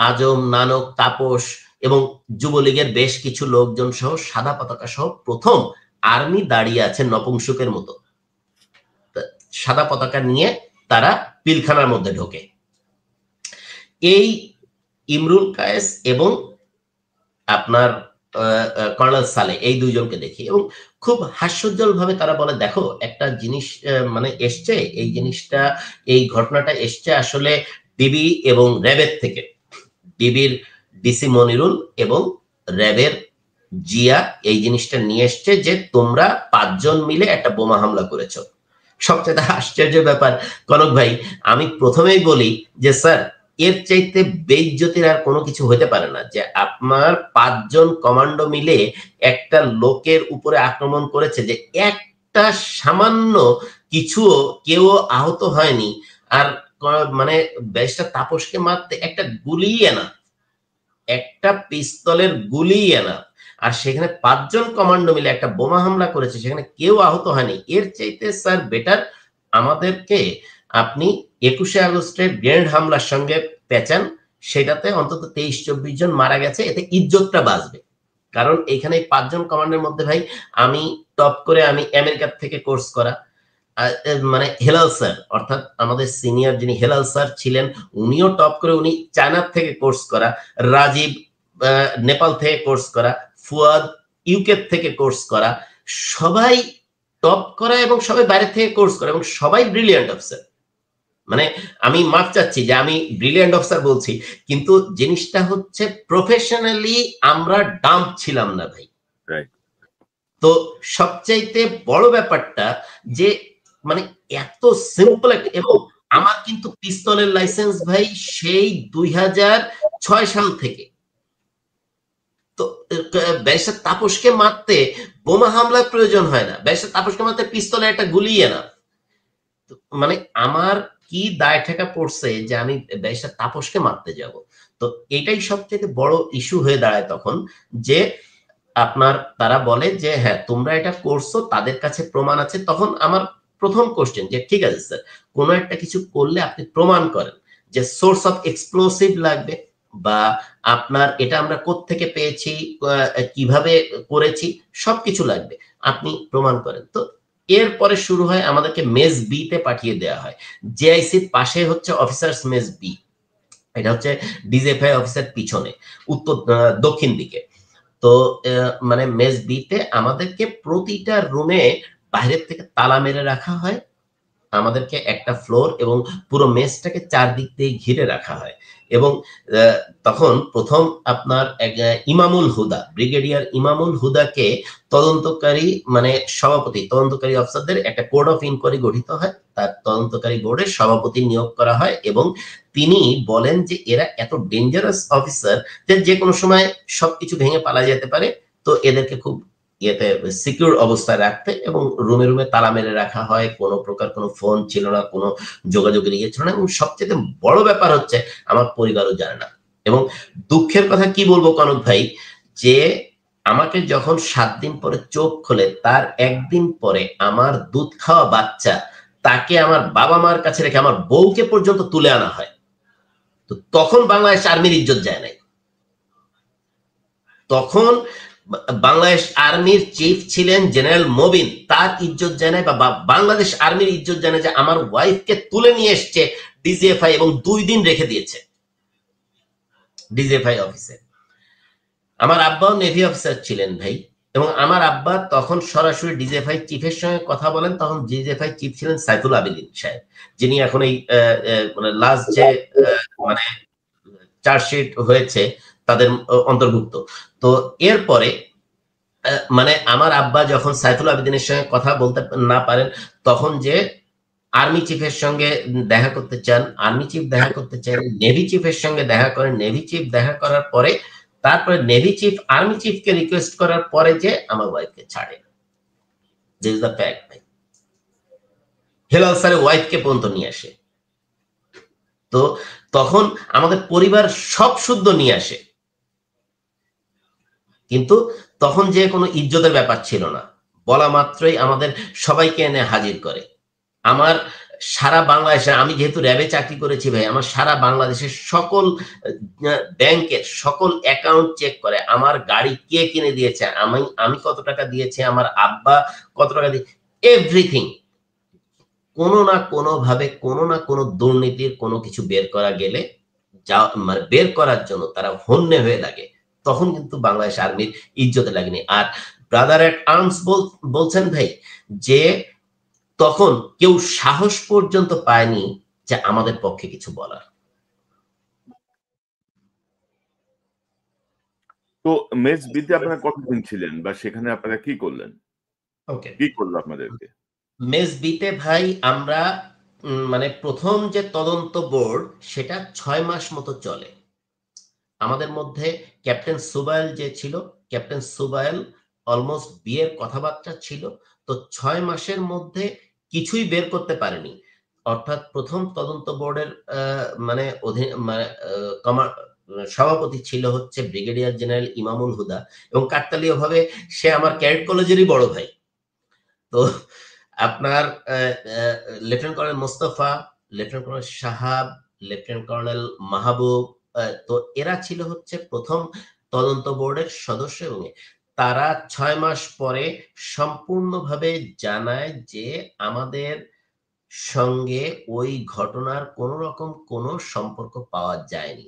Speaker 2: আজম, নানক, তাপস এবং যুবলীগের বেশ কিছু লোকজন সহ সাদা পতাকা সহ প্রথম আর্মি দাঁড়িয়ে আছে নপুংসকের মতো, সাদা পতাকা নিয়ে তারা পিলখানার মধ্যে ঢোকে। এই ইমরুল কায়েস এবং আপনার কর্নেল সালে, এই দুইজনকে দেখি এবং খুব হাস্যোজ্জ্বল ভাবে তারা বলে, দেখো একটা জিনিস মানে এসছে, এই জিনিসটা, এই ঘটনাটা এসছে আসলে ডিবি এবং র্যাবের থেকে। ডিবির ডিসি মনিরুল এবং র্যাবের জিয়া এই জিনিসটা নিয়ে এসছে যে তোমরা 5 জন মিলে একটা বোমা হামলা করেছো। সবচেয়ে আশ্চর্য ব্যাপার কনক ভাই, আমি প্রথমেই বলি যে স্যার, এর চাইতে বেইজ্জতির আর কোনো কিছু হতে পারে না যে আপনার 5 জন কমান্ডো মিলে একটা লোকের উপরে আক্রমণ করেছে, যে একটা সামান্য কিছুও কেউ আহত হয়নি। আর মানে ব্যারিস্টার তাপসকে মারতে একটা গুলি এনা, একটা পিস্তলের গুলি এনা, আর সেখানে 5 জন কমান্ডো মিলে একটা বোমা হামলা করেছে, সেখানে কেউ আহত হয়নি। এর চাইতে স্যার বেটার আমাদেরকে আপনি 21শে আগস্টের গ্রেনেড হামলার সঙ্গে পেঁচান, সেটাতে অন্তত 23-24 জন মারা গেছে, এতে ইজ্জতটা বাঁচবে। কারণ এখানে 5 জন কমান্ডের মধ্যে ভাই আমি টপ করে, আমি আমেরিকার থেকে কোর্স করা, মানে হেলাল স্যার, অর্থাৎ আমাদের সিনিয়র যিনি হেলাল স্যার ছিলেন, উনিও টপ করে, উনি চায়নার থেকে কোর্স করা, রাজীব নেপাল থেকে কোর্স করা, ফুয়াদ ইউকে থেকে কোর্স করা, সবাই টপ করা এবং সবাই বাইরে থেকে কোর্স করা এবং সবাই ব্রিলিয়ান্ট অফিসার। মানে আমি মাফ চাচ্ছি যে আমি ব্রিলিয়ান্ট অফিসার বলছি, কিন্তু জিনিসটা হচ্ছে প্রফেশনালি আমরা ডাম্প ছিলাম না ভাই। তো সবচাইতে বড় ব্যাপারটা যে মানে এত সিম্পল, এবং আমার কিন্তু পিস্তলের লাইসেন্স ভাই সেই 2006 সাল থেকে। তো ব্যারিস্টার তাপসকে মারতে বোমা হামলার প্রয়োজন হয় না, ব্যারিস্টার তাপসকে মারতে পিস্তলে একটা গুলিয়ে না। মানে আমার কি দায় ঠেকা পড়ছে যে আমি ব্যারিস্টার তাপসকে মারতে যাব? তো এটাই সবচেয়ে বড় ইস্যু হয়ে দাঁড়ায় তখন, যে আপনার তারা বলে যে হ্যাঁ তোমরা এটা করছো, তাদের কাছে প্রমাণ আছে। তখন আমার প্রথম কোশ্চেন যে ঠিক আছে স্যার, কোনো একটা কিছু করলে আপনি প্রমাণ করেন, যে সোর্স অফ এক্সপ্লোসিভ লাগবে, বা আপনার এটা আমরা কোত্থেকে পেয়েছি, কিভাবে করেছি, সবকিছু লাগবে, আপনি প্রমাণ করেন। তো এরপরে শুরু হয় আমাদেরকে মেস বি তে পাঠিয়ে দেওয়া হয়। জেআইসির পাশে হচ্ছে অফিসার্স মেস বি, এটা হচ্ছে ডিজিএফআই অফিসের পিছনে দক্ষিণ দিকে। তো মানে মেস বি তে আমাদেরকে প্রতিটা রুমে বাইরের থেকে তালা মেরে রাখা হয়, আমাদেরকে একটা ফ্লোর এবং পুরো মেসটাকে চারদিক দিয়ে ঘিরে রাখা হয়। এবং তখন প্রথম আপনার ইমামুল হুদা, ব্রিগেডিয়ার ইমামুল হুদাকে তদন্তকারী মানে সভাপতি, তদন্তকারী অফিসারদের একটা কোড অফ ইনকোয়ারি গঠিত হয়, তার তদন্তকারী বোর্ডের সভাপতি নিয়োগ করা হয় এবং তিনি বলেন যে এরা এত ডেঞ্জারাস অফিসার যে কোনো সময় সবকিছু ভেঙে পালা যেতে পারে, তো এদেরকে খুব ইয়েতে সিকিউর অবস্থায় রাখতে এবং রুমে রুমে তালা মেরে রাখা হয়, কোনো প্রকার কোনো ফোন ছিল না, কোনো যোগাযোগের ইয়ে ছিল না। এবং সবচেয়ে বড় ব্যাপার হচ্ছে আমার পরিবারও জানে না। এবং দুঃখের কথা কি বলবো কনক ভাই, যে আমাকে যখন 7 দিন পরে চোখ খোলে তার একদিন পরে আমার দুধ খাওয়া বাচ্চা তাকে আমার বাবা মার কাছে রেখে আমার বউকে পর্যন্ত তুলে আনা হয়। তো তখন বাংলাদেশ আর্মির ইজ্জত যায় নাই। তখন বাংলাদেশ আর্মির চিফ ছিলেন জেনারেল মবিন, তার ইজ্জত জানায় বা বাংলাদেশ আর্মির ইজ্জত জানায় যে আমার ওয়াইফকে তুলে নিয়ে এসছে ডিজিএফআই এবং 2 দিন রেখে দিয়েছে ডিজিএফআই অফিসে। আমার আব্বাও নেভি অফিসার ছিলেন ভাই, এবং আমার আব্বা তখন সরাসরি ডিজিএফআই চিফের সঙ্গে কথা বলেন। তখন ডিজিএফআই চিফ ছিলেন সাইফুল আবেদিন সাহেব, যিনি এখন এই মানে লাস্ট যে মানে চার্জশিট হয়েছে তাদের অন্তর্ভুক্ত। তো এরপরে মানে আমার আব্বা যখন সাইফুল আবেদিনের সঙ্গে কথা বলতে না পারেন, তখন যে আর্মি চিফের সঙ্গে দেখা করতে চান, আর্মি চিফ দেখা করতে চান, নেভি চিফের সঙ্গে দেখা করেন, নেভি চিফ দেখা করার পরে তারপরে নেভি চিফ আর্মি চিফকে রিকোয়েস্ট করার পরে যে আমার ওয়াইফকে ছাড়ে। দিস ইজ দ্য ফ্যাক্ট ভাই। হেলাল স্যারের ওয়াইফকে পর্যন্ত নিয়ে আসে। তো তখন আমাদের পরিবার সব শুদ্ধ নিয়ে আসে, কিন্তু তখন যে কোনো ইজ্জতের ব্যাপার ছিল না, বলা মাত্রই আমাদের সবাইকে এনে হাজির করে। আমার সারা বাংলাদেশে, আমি যেহেতু র্যাবে চাকরি করেছি ভাই, আমার সারা বাংলাদেশের সকল ব্যাংকের সকল অ্যাকাউন্ট চেক করে, আমার গাড়ি কে কিনে দিয়েছে, আমি কত টাকা দিয়েছি, আমার আব্বা কত টাকা দিয়ে, এভরিথিং। কোনো না কোনো ভাবে কোনো না কোনো দুর্নীতির কোনো কিছু বের করা গেলে যা মানে বের করার জন্য তারা হন্যে হয়ে লাগে। তখন কিন্তু বাংলাদেশ আর্মির ইজ্জতে লাগেনি। আর ব্রাদার এট আর্মস বলছেন ভাই যে তখন কেউ সাহস পর্যন্ত পায়নি যে আমাদের পক্ষে কিছু বলার।
Speaker 1: তো মেস বিতে আপনারা কতদিন ছিলেন বা সেখানে আপনারা কি করলেন?
Speaker 2: ওকে,
Speaker 1: কি করলো আপনাদেরকে?
Speaker 2: মেস বিতে ভাই আমরা মানে প্রথম যে তদন্ত বোর্ড সেটা 6 মাস মতো চলে। আমাদের মধ্যে ক্যাপ্টেন সুবাইল যে ছিল, ক্যাপ্টেন সুবাইল অলমোস্ট বিয়ের কথাবার্তা ছিল, তো 6 মাসের মধ্যে কিছুই বের করতে পারেনি। অর্থাৎ প্রথম তদন্ত বোর্ডের মানে সভাপতি ছিল হচ্ছে ব্রিগেডিয়ার জেনারেল ইমামুল হুদা, এবং কাকতালীয় ভাবে সে আমার ক্যাডেট কলেজেরই বড় ভাই। তো আপনার lieutenant colonel Mostafa, lieutenant colonel সাহাব, লেফটেন্যান্ট কর্নেল মাহবুব, তো এরা ছিল হচ্ছে প্রথম তদন্ত বোর্ডের সদস্য, এবং তারা 6 মাস পরে সম্পূর্ণভাবে জানায় যে আমাদের সঙ্গে ওই ঘটনার কোন রকম কোনো সম্পর্ক পাওয়া যায়নি।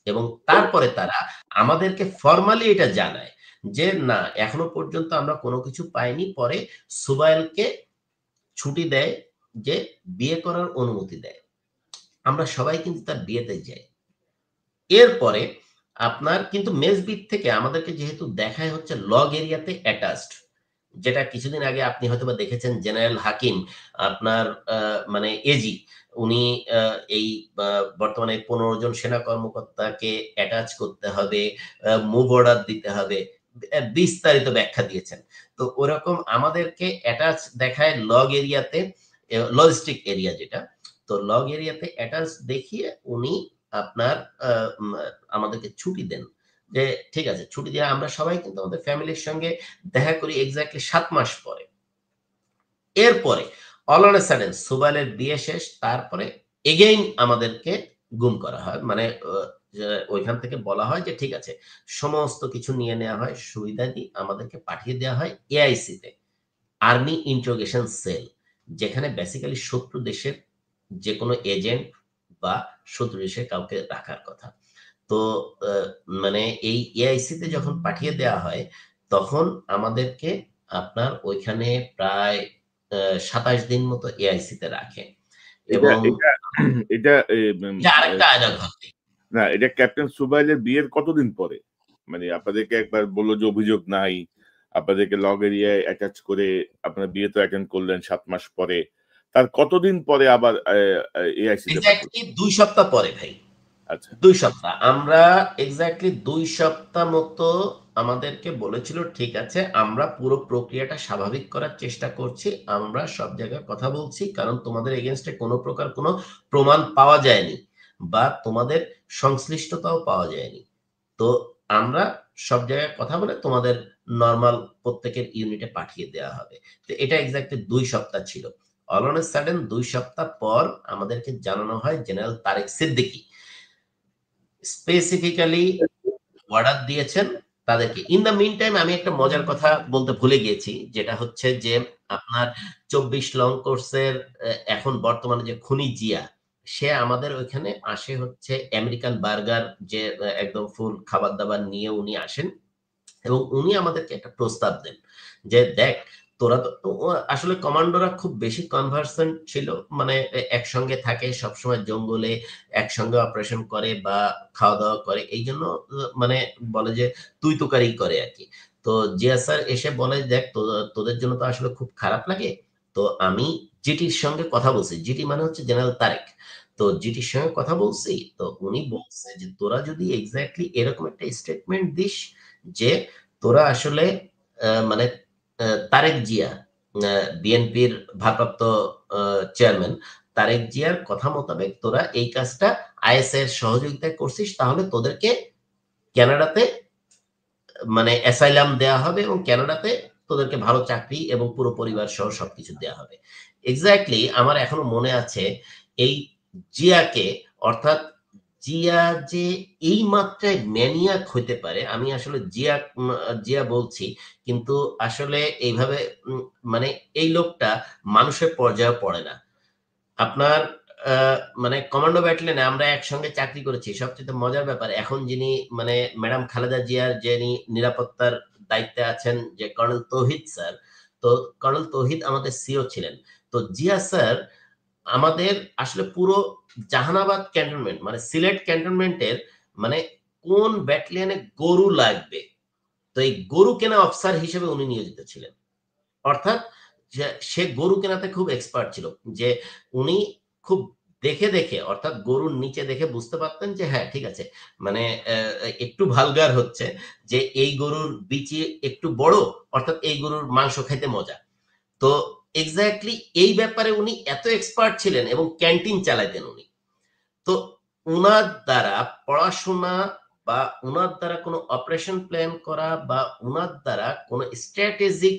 Speaker 2: এবং তারপরে তারা আমাদেরকে ফর্মালি এটা জানায় যে না, এখনো পর্যন্ত আমরা কোনো কিছু পাইনি। পরে সুবাইলকে ছুটি দেয়, যে বিয়ে করার অনুমতি দেয়। আমরা সবাই কিন্তু তার বিয়েতে যাই। এরপরে আপনার কিন্তু মেসবিট থেকে আমাদেরকে যেহেতু দেখায় হচ্ছে লগ এরিয়াতে অ্যাটাচড, যেটা কিছুদিন আগে আপনি হয়তোবা দেখেছেন জেনারেল হাকিম আপনার মানে এজি, উনি এই বর্তমানে 15 জন সেনা কর্মকর্তাকে অ্যাটাচ করতে হবে, মুভ অর্ডার দিতে হবে, বিস্তারিত ব্যাখ্যা দিয়েছেন। তো ওরকম আমাদেরকে অ্যাটাচ দেখায় লগ এরিয়াতে, লজিস্টিক এরিয়া যেটা। তো লগ এরিয়াতে অ্যাটাচ দেখিয়ে উনি আপনার আমাদেরকে ছুটি দেন, যে ঠিক আছে ছুটি দিয়ে আমরা সবাই কিন্তু আমাদের ফ্যামিলির সঙ্গে দেখা করি এক্স্যাক্টলি 7 মাস পরে। এরপরে অল অন এ সাডেন সুবাইলের বিয়ে শেষ, তারপরে এগেইন আমাদেরকে গুম করা হয়। মানে ওইখান থেকে বলা হয় যে ঠিক আছে সমস্ত কিছু নিয়ে নেওয়া হয়, সুবিধা দিয়ে আমাদেরকে পাঠিয়ে দেওয়া হয় এআইসি তে। আর্মি ইন্টারোগেশন সেল, যেখানে বেসিক্যালি শত্রু দেশের যে কোনো এজেন্ট বা শত্রু দেশের কাউকে রাখার কথা। তো মানে এই এআইসিতে যখন পাঠিয়ে দেওয়া হয় তখন আমাদেরকে আপনার ওইখানে প্রায় ২৭ দিন মতো এআইসিতে রাখে।
Speaker 1: এটা
Speaker 2: এবং
Speaker 1: এটা এটা
Speaker 2: আরেকটা আয়না ঘটে।
Speaker 1: না, এটা ক্যাপ্টেন সুবাইলের বিয়ের কতদিন পরে? মানে আপনাদেরকে একবার বললো যে অভিযোগ নাই, আপনাদেরকে লগ এরিয়ায় অ্যাটাচ করে আপনার বিয়ে তো অ্যাটেন্ড করলেন 7 মাস পরে, তার কতদিন পরে আবার এআইসিতে পাঠালো?
Speaker 2: এক্স্যাক্টলি ২ সপ্তাহ পরে ভাই।
Speaker 1: আচ্ছা
Speaker 2: ২ সপ্তাহ। আমরা এক্স্যাক্টলি ২ সপ্তাহ মতো আমাদেরকে বলেছিল, ঠিক আছে আমরা পুরো প্রক্রিয়াটা স্বাভাবিক করার চেষ্টা করছি। আমরা সব জায়গায় কথা বলছি। কারণ তোমাদের এগেইনস্ট এ কোন প্রকার কোন প্রমাণ পাওয়া যায়নি বা তোমাদের সংশ্লিষ্টতাও পাওয়া যায়নি। তো আমরা সব জায়গায় কথা বলে তোমাদের নরমাল প্রত্যেকের ইউনিটে পাঠিয়ে দেওয়া হবে। তো এটা এক্স্যাক্টলি ২ সপ্তাহ ছিল। অল অন এ সাডেন ২ সপ্তাহ পর আমাদেরকে জানানো হয় general Tareq Siddiqui specifically order দিয়েছেন তাদেরকে। ইন দ্য মিন টাইম আমি একটা মজার কথা বলতে ভুলে গিয়েছি, যেটা হচ্ছে যে আপনার ২৪ লং কোর্সের এখন বর্তমানে যে খুনি জিয়া, সে আমাদের ওইখানে আসে হচ্ছে আমেরিকান বার্গার, যে একদম ফুল খাবার দাবার নিয়ে উনি আসেন এবং উনি আমাদেরকে একটা প্রস্তাব দেন যে দেখ তোরা তো আসলে কমান্ডোরা খুব বেশি কনভার্সেন্ট ছিল, মানে একসঙ্গে থাকে সবসময় জঙ্গলে, একসঙ্গে অপারেশন করে বা খাওয়া দাওয়া করে, এই জন্য মানে বলে যে তুই তোকারি করে আর কি। তো জিয়া স্যার এসে বলে দেখ তোদের জন্য তো আসলে খুব খারাপ লাগে, তো আমি জিটির সঙ্গে কথা বলছি, জিটি মানে হচ্ছে জেনারেল তারেক, তো জিটির সঙ্গে কথা বলছি, তো উনি বলছে যে তোরা যদি এক্স্যাক্টলি এরকম একটা স্টেটমেন্ট দিস যে তোরা আসলে মানে তারেক জিয়া বিএনপির ভারপ্রাপ্ত চেয়ারম্যান তারেক জিয়ার কথা মোতাবেক তোরা এই কাজটা আইএস এর সহযোগিতায় করছিস, তাহলে তোদেরকে কানাডাতে মানে অ্যাসাইলাম দেয়া হবে এবং কানাডাতে তোদেরকে ভালো চাকরি এবং পুরো পরিবার সহ সবকিছু দেয়া হবে। এক্স্যাক্টলি আমার এখনো মনে আছে এই জিয়াকে, অর্থাৎ জিয়া যে এই মাত্রায় ম্যানিয়াক হইতে পারে, আমি আসলে জিয়া বলছি কিন্তু আসলে এইভাবে মানে এই লোকটা মানুষের পর্যায়ে পড়ে না। আপনার মানে কমান্ডো ব্যাটালিয়নে আমরা একসঙ্গে চাকরি করেছি। সবচেয়ে মজার ব্যাপার, এখন যিনি মানে ম্যাডাম খালেদা জিয়ার যিনি নিরাপত্তার দায়িত্বে আছেন যে কর্নেল তৌহিদ স্যার, তো কর্নেল তৌহিদ আমাদের সিও ছিলেন। তো জিয়া স্যার আমাদের আসলে পুরো জাহানাবাদ ক্যান্টনমেন্ট মানে সিলেট ক্যান্টনমেন্টের মানে কোন ব্যাটালিয়নে গরু লাগবে, তো এই গরু কেনা অফিসার হিসেবে উনি নিয়োজিত ছিলেন। অর্থাৎ সে গরু কেনাতে খুব এক্সপার্ট ছিল, যে উনি খুব দেখে দেখে অর্থাৎ গরুর নিচে দেখে বুঝতে পারতেন যে হ্যাঁ ঠিক আছে, মানে একটু ভালগার হচ্ছে যে এই গরুর বিচি একটু বড়, অর্থাৎ এই গরুর মাংস খাইতে মজা। তো এক্স্যাক্টলি এই ব্যাপারে উনি এত এক্সপার্ট ছিলেন এবং ক্যান্টিন চালাইতেন উনি। তো উনার দ্বারা পড়াশোনা বা উনার দ্বারা কোনো অপারেশন প্ল্যান করা বা উনার দ্বারা কোনো স্ট্র্যাটেজিক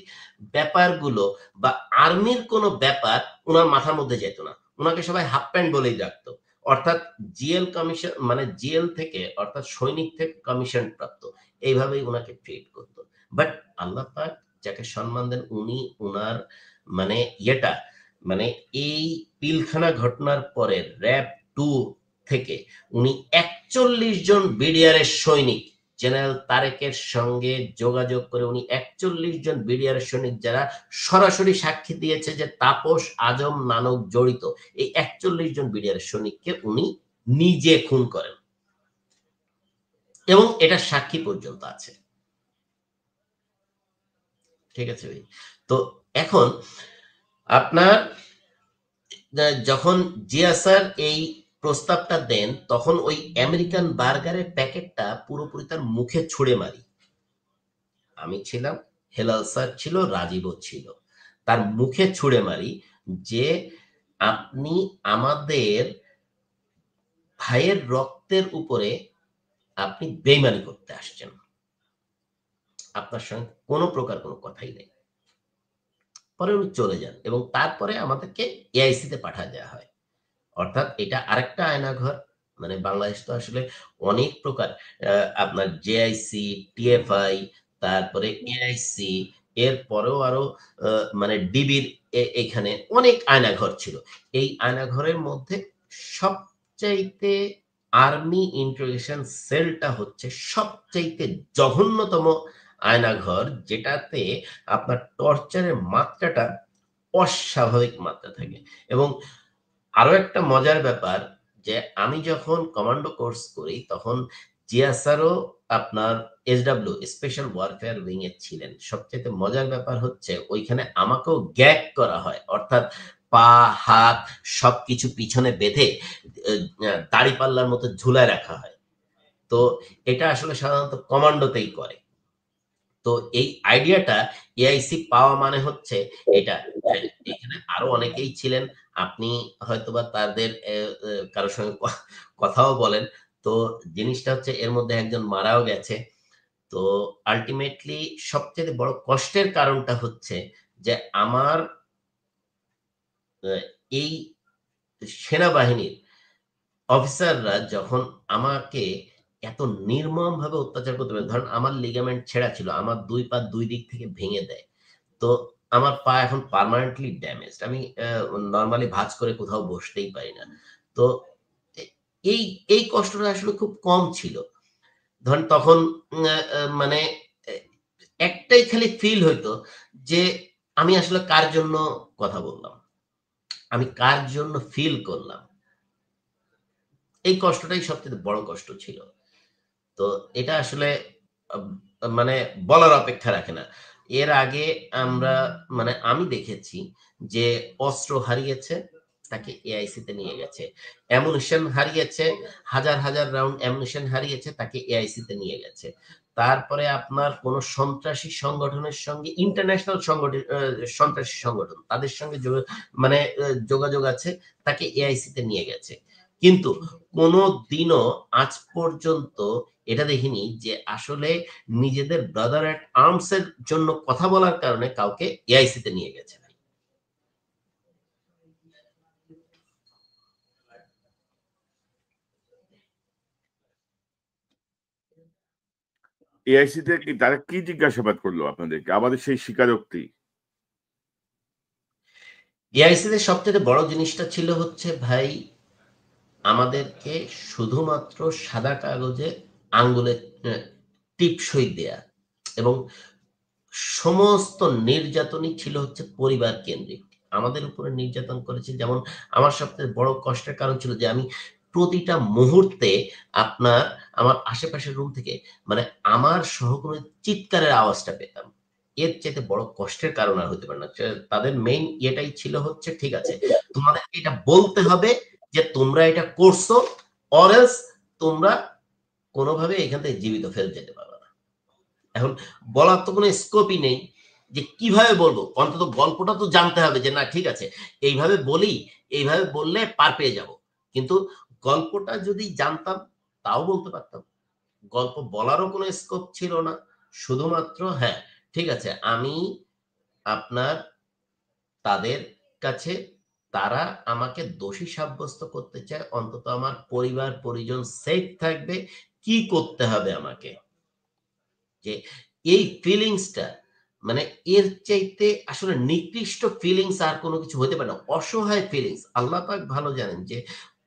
Speaker 2: ব্যাপারগুলো বা আর্মির কোনো ব্যাপার উনার মাথার মধ্যে যেত না। উনাকে সবাই হাফ প্যান্ট বলেই ডাকতো। অর্থাৎ জিএল কমিশন মানে জিএল থেকে অর্থাৎ সৈনিক থেকে কমিশন প্রাপ্ত, এইভাবেই উনাকে ট্রিট করতো। বাট আল্লাহ পাক যাকে সম্মান দেন উনি উনার মানে ইয়েটা মানে এই পিলখানা ঘটনার পরে র‍্যাব 2 থেকে উনি ৪১ জন বিডিআর এর সৈনিক জেনারেল তারেকের সঙ্গে যোগাযোগ করে উনি ৪১ জন বিডিআর এর সৈনিক যারা সরাসরি সাক্ষী দিয়েছে যে তাপস আজম নানক জড়িত, এই ৪১ জন বিডিআর এর সৈনিককে উনি নিজে খুন করেন এবং এটা সাক্ষী পর্যন্ত আছে। ঠিক আছে ভাই। তো এখন আপনার যখন জিয়া স্যার এই প্রস্তাবটা দেন তখন ওই আমেরিকান বার্গারের প্যাকেটটা পুরোপুরি তার মুখে ছুঁড়ে মারি। আমি ছিলাম, হেলাল স্যার ছিল, রাজীবও ছিল। তার মুখে ছুঁড়ে মারি যে আপনি আমাদের ভাইয়ের রক্তের উপরে আপনি বেইমানি করতে আসছেন, আপনার সঙ্গে কোনো প্রকার কোনো কথাই নেই। পরে উনি চলে যান এবং তারপরে আমাদেরকে এআইসি তে পাঠিয়ে দেওয়া হয়। অর্থাৎ এটা আরেকটা আয়নাঘর। মানে বাংলাদেশ তো আসলে অনেক প্রকার আপনার জেআইসি, টিএফআই, তারপরে এআইসি, এরপরেও আরো মানে ডিবির এখানে অনেক আয়নাঘর ছিল। এই আয়নাঘরের মধ্যে সবচাইতে আর্মি ইন্টারোগেশন সেলটা হচ্ছে সবচাইতে জঘন্যতম আয়নাঘর, যেটাতে আপনার টর্চারের মাত্রাটা অস্বাভাবিক মাত্রা থাকে। এবং আরো একটা মজার ব্যাপার, যে আমি যখন কমান্ডো কোর্স করি তখন জিয়া স্যারও আপনার এসডব্লিউ স্পেশাল ওয়ারফেয়ার উইং এ ছিলেন। সবচেয়ে মজার ব্যাপার হচ্ছে ওইখানে আমাকেও গ্যাগ করা হয়, অর্থাৎ পা হাত সবকিছু পিছনে বেঁধে দাড়ি পাল্লার মতো ঝুলায় রাখা হয়। তো এটা আসলে সাধারণত কমান্ডোতেই করে। তো এই আইডিয়াটা এআইসি পাওয়া মানে হচ্ছে এটা। হ্যাঁ, এখানে আরো অনেকেই ছিলেন, আপনি হয়তোবা তাদের কারোর সঙ্গে কথাও বলেন। তো জিনিসটা হচ্ছে এর মধ্যে একজন মারাও গেছে। তো আলটিমেটলি সবচেয়ে বড় কষ্টের কারণটা হচ্ছে যে আমার এই সেনাবাহিনীর অফিসাররা যখন আমাকে এত নির্মম ভাবে অত্যাচার করতে পারে, ধরেন আমার লিগামেন্ট ছেঁড়া ছিল, আমার 2 পা 2 দিক থেকে ভেঙে দেয়। তো আমার পা এখন পার্মানেন্টলি ড্যামেজড। আমি নরমালি ভাঁজ করে কোথাও বসতেই পারি না। তো এ- এই এই কষ্টটা আসলে খুব কম ছিল। ধরেন তখন মানে এ, একটাই খালি ফিল হইতো যে আমি আসলে কার জন্য কথা বললাম, আমি কার জন্য ফিল করলাম। এই কষ্টটাই সবচেয়ে বড় কষ্ট ছিল। তো এটা আসলে আব মানে বলার অপেক্ষা রাখে না। এর আগে আমরা মানে আমি দেখেছি যে অস্ত্র হারিয়েছে, তাকে এআইসি তে নিয়ে গেছে। অ্যামুনিশন হারিয়েছে, হাজার, হাজার রাউন্ড অ্যামুনিশন হারিয়েছে, তাকে এআইসি তে নিয়ে গেছে। তারপরে আপনার কোন সন্ত্রাসী সংগঠনের সঙ্গে ইন্টারন্যাশনাল সংগঠন সন্ত্রাসী সংগঠন তাদের সঙ্গে মানে যোগাযোগ আছে, তাকে এআইসি তে নিয়ে গেছে। কিন্তু কোনদিনও আজ পর্যন্ত এটা দেখিনি যে আসলে নিজেদের ব্রাদার এট আর্মস এর জন্য কথা বলার কারণে কাউকে এআইসি তে নিয়ে গেছে।
Speaker 1: এআইসি তে তারা কি জিজ্ঞাসাবাদ করলো আপনাদেরকে, আমাদের সেই স্বীকারোক্তি?
Speaker 2: এআইসি তে সবচেয়ে বড় জিনিসটা ছিল হচ্ছে ভাই, আমাদেরকে শুধুমাত্র সাদা কাগজে আঙ্গুলে টিপসই দেয়া, এবং সমস্ত নির্যাতনই ছিল হচ্ছে পরিবার কেন্দ্রিক। আমাদের উপরে নির্যাতন করেছে। যেমন আমার সবচেয়ে বড় কষ্টের কারণ ছিল যে আমি প্রতিটা মুহূর্তে আপনার আমার আশেপাশের রুম থেকে মানে আমার সহকর্মীর চিৎকারের আওয়াজটা পেতাম। এর চাইতে বড় কষ্টের কারণ আর হতে পারে না। তাদের মেইন এটাই ছিল হচ্ছে, ঠিক আছে, তোমাদেরকে এটা বলতে হবে যে তোমরা এটা করছো, অর এলস তোমরা কোনোভাবে এখান থেকে জীবিত ফেরত যেতে পারবে না। এখন বলার তো কোনো স্কোপই নেই যে কিভাবে বলবো, অন্তত গল্পটা তো জানতে হবে যে না ঠিক আছে এইভাবে বলি, এইভাবে বললে পার পেয়ে যাব। কিন্তু গল্পটা যদি জানতাম তাও বলতে পারতাম। গল্প বলারও কোনো স্কোপ ছিল না। শুধুমাত্র হ্যাঁ, ঠিক আছে, আমি আপনার তাদের কাছে, তারা আমাকে দোষী সাব্যস্ত করতে চায়, অন্তত আমার পরিবার পরিজন সেফ থাকবে, কি করতে হবে আমাকে, যে এই ফিলিংসটা মানে এর চাইতে আসলে নিকৃষ্ট ফিলিংস আর কোনো কিছু হতে পারে না। অসহায় ফিলিংস। আল্লাহ পাক ভালো জানেন যে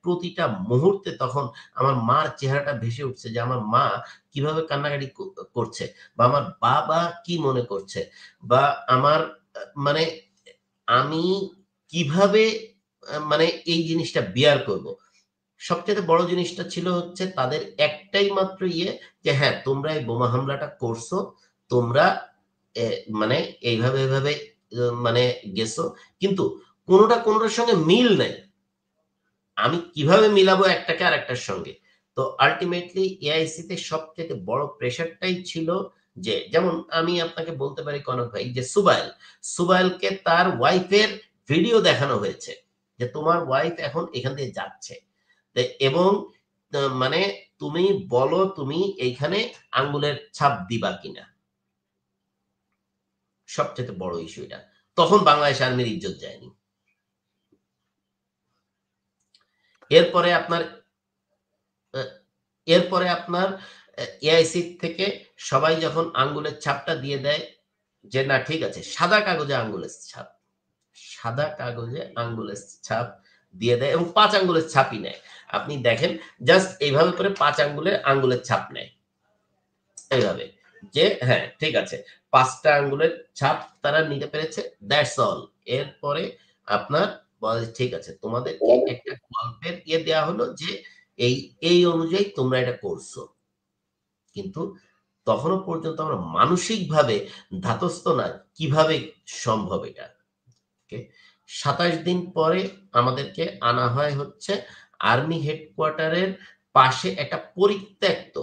Speaker 2: প্রতিটা মুহূর্তে তখন আমার মার চেহারাটা ভেসে উঠছে, যে আমার মা কিভাবে কান্নাকাটি করছে, বা আমার বাবা কি মনে করছে, বা আমার মানে আমি কিভাবে মানে এই জিনিসটা বিয়ার করব। সবচেয়ে বড় জিনিসটা ছিল হচ্ছে তাদের একটাই মাত্র ইয়ে, যে হ্যাঁ তোমরা এই বোমা হামলাটা করছো, তোমরা এ, মানে এইভাবে এইভাবে মানে গেছো, কিন্তু কোনোটার সঙ্গে মিল নাই। আমি কিভাবে মিলাবো একটাকে আর একটার সঙ্গে। তো আলটিমেটলি এআইসি তে সবচেয়ে বড় প্রেশারটাই ছিল যে, যেমন আমি আপনাকে বলতে পারি কনক ভাই, যে সুবাইলকে তার ওয়াইফের ভিডিও দেখানো হয়েছে যে তোমার ওয়াইফ এখন এখান দিয়ে যাচ্ছে, এবং মানে তুমি বলো তুমি এইখানে আঙ্গুলের ছাপ দিবা কিনা। সবচেয়ে বড় ইস্যু এটা। তখন বাংলাদেশ আর্মির ইজ্জত যায়নি। এরপরে আপনার আহ, এরপরে আপনার এআইসি থেকে সবাই যখন আঙ্গুলের ছাপটা দিয়ে দেয়, যে না ঠিক আছে, সাদা কাগজে আঙ্গুলের ছাপ, সাদা কাগজে আঙ্গুলের ছাপ দিয়ে দেয় এবং 5 আঙ্গুলের ছাপই নেয়। আপনি দেখেন জাস্ট এইভাবে করে 5 আঙ্গুলের ছাপ নেয় এইভাবে, যে হ্যাঁ ঠিক আছে 5টা আঙ্গুলের ছাপ তারা নিতে পেরেছে, দ্যাটস অল। এরপরে আপনার বলে ঠিক আছে তোমাদেরকে একটা গল্পের দেওয়া হলো যে এই অনুযায়ী তোমরা এটা করছো, কিন্তু তখনও পর্যন্ত আমরা মানসিকভাবে ধাতস্থ না কিভাবে সম্ভব এটা। 27 দিন পরে আমাদেরকে আনা হয় হচ্ছে আর্মি হেডকোয়ার্টারের পাশে একটা পরিত্যক্ত,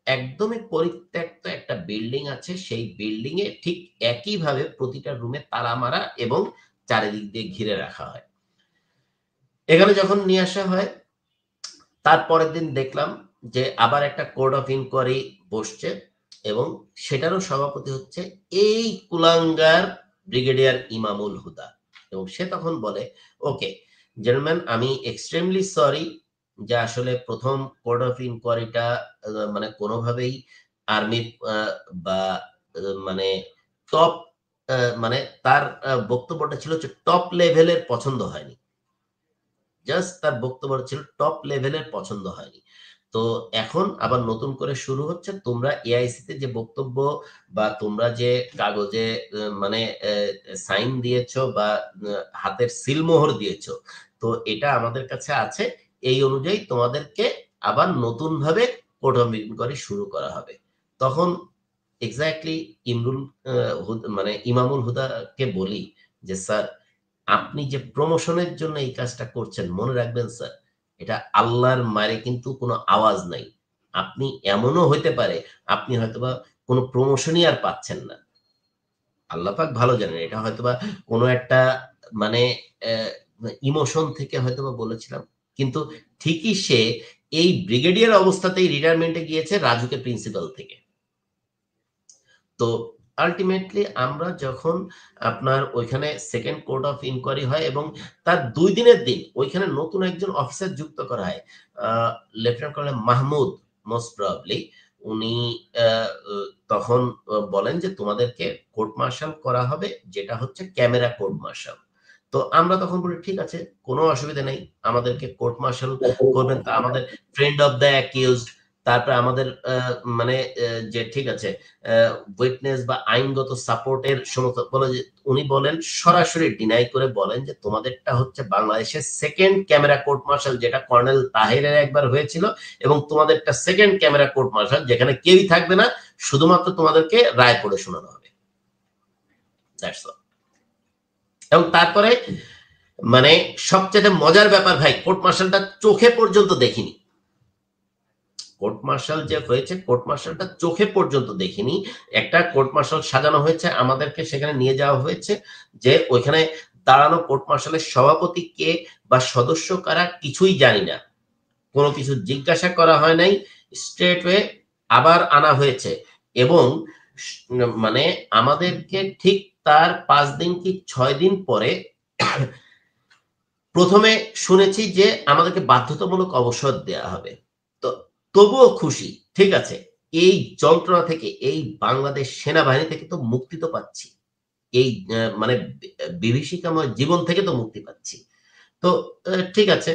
Speaker 2: একদমই পরিত্যক্ত একটা বিল্ডিং আছে, সেই বিল্ডিং এ ঠিক একইভাবে প্রতিটা রুমে তালা মারা এবং চারিদিক দিয়ে ঘিরে রাখা হয়। এখানে যখন নিয়ে আসা হয় তারপরের দিন দেখলাম যে আবার একটা কোর্ট অফ ইনকোয়ারি বসছে এবং সেটারও সভাপতি হচ্ছে এই কুলাঙ্গার ব্রিগেডিয়ার ইমামুল হুদা। এবং সে তখন বলে ওকে জেন্টলম্যান, আমি এক্সট্রিমলি সরি যে আসলে প্রথম কোর্ট অফ ইনকোয়ারিটা মানে কোনোভাবেই আর্মির বা মানে টপ মানে তার বক্তব্যটা ছিল যে টপ লেভেলের পছন্দ হয়নি, জাস্ট তার বক্তব্য ছিল টপ লেভেলের পছন্দ হয়নি। তো এখন আবার নতুন করে শুরু হচ্ছে, তোমরা এআইসি তে যে বক্তব্য বা তোমরা যে কাগজে মানে সাইন দিয়েছো বা হাতের সিলমোহর দিয়েছো, তো এটা আমাদের কাছে আছে, এই অনুযায়ী তোমাদেরকে আবার নতুন ভাবে কোর্ট অফ ইনকোয়ারি শুরু করা হবে। তখন এক্স্যাক্টলি মানে ইমামুল হুদাকে বলি যে স্যার আপনি যে প্রমোশনের জন্য এই কাজটা করছেন মনে রাখবেন স্যার, এটা আল্লাহর মারে কিন্তু কোনো আওয়াজ নাই। আপনি এমনও হইতে পারে আপনি হয়তোবা কোনো প্রমোশনই আর পাচ্ছেন না, আল্লাহ পাক ভালো জানেন। এটা হয়তোবা কোনো একটা মানে ইমোশন থেকে হয়তোবা বলেছিলাম, কিন্তু ঠিকই সে এই ব্রিগেডিয়ার অবস্থাতেই রিটায়ারমেন্টে গিয়েছে রাজুকে প্রিন্সিপাল থেকে। তো আলটিমেটলি আমরা যখন আপনার ওইখানে সেকেন্ড কোর্ট অফ ইনকোয়ারি হয় এবং তার 2 দিনের দিন ওইখানে নতুন একজন অফিসার যুক্ত করা হয়, lieutenant colonel Mahmud, most probably উনি তখন বলেন যে তোমাদেরকে কোর্ট মার্শাল করা হবে, যেটা হচ্ছে ক্যামেরা কোর্ট মার্শাল। তো আমরা তখন বলি ঠিক আছে কোনো অসুবিধা নেই, আমাদেরকে কোর্ট মার্শাল করবেন, তা আমাদের ফ্রেন্ড অফ দ্য অ্যাকিউজড, তারপরে আমাদের মানে যে ঠিক আছে উইটনেস বা আইনগত সাপোর্টের সমস্ত বলে যে উনি বলেন সরাসরি ডিনাই করে বলেন যে তোমাদেরটা হচ্ছে বাংলাদেশের সেকেন্ড ক্যামেরা কোর্ট মার্শাল, যেটা কর্নেল তাহেরের একবার হয়েছিল, এবং তোমাদেরটা সেকেন্ড ক্যামেরা কোর্ট মার্শাল যেখানে কেউই থাকবে না, শুধুমাত্র তোমাদেরকে রায় পড়ে শোনানো হবে। এবং তারপরে মানে সবচেয়ে মজার ব্যাপার ভাই, কোর্ট মার্শালটা চোখে পর্যন্ত দেখিনি। কোর্ট মার্শাল যে হয়েছে কোর্ট মার্শালটা চোখে পর্যন্ত দেখিনি। একটা কোর্ট মার্শাল সাজানো হয়েছে, আমাদেরকে সেখানে নিয়ে যাওয়া হয়েছে, যে ওইখানে দাঁড়ানো কোর্ট মার্শালের সভাপতি কে বা সদস্য কারা কিছুই জানি না, কোনো কিছু জিজ্ঞাসা করা হয় নাই, স্ট্রেট ওয়ে আবার আনা হয়েছে। এবং মানে আমাদেরকে ঠিক তার 5 দিন কি 6 দিন পরে প্রথমে শুনেছি যে আমাদেরকে বাধ্যতামূলক অবসর দেয়া হবে। তো তবুও খুশি, ঠিক আছে এই যন্ত্রণা থেকে, এই বাংলাদেশ সেনাবাহিনী থেকে তো মুক্তি তো পাচ্ছি, এই মানে বিভীষিকাময় জীবন থেকে তো মুক্তি পাচ্ছি। তো ঠিক আছে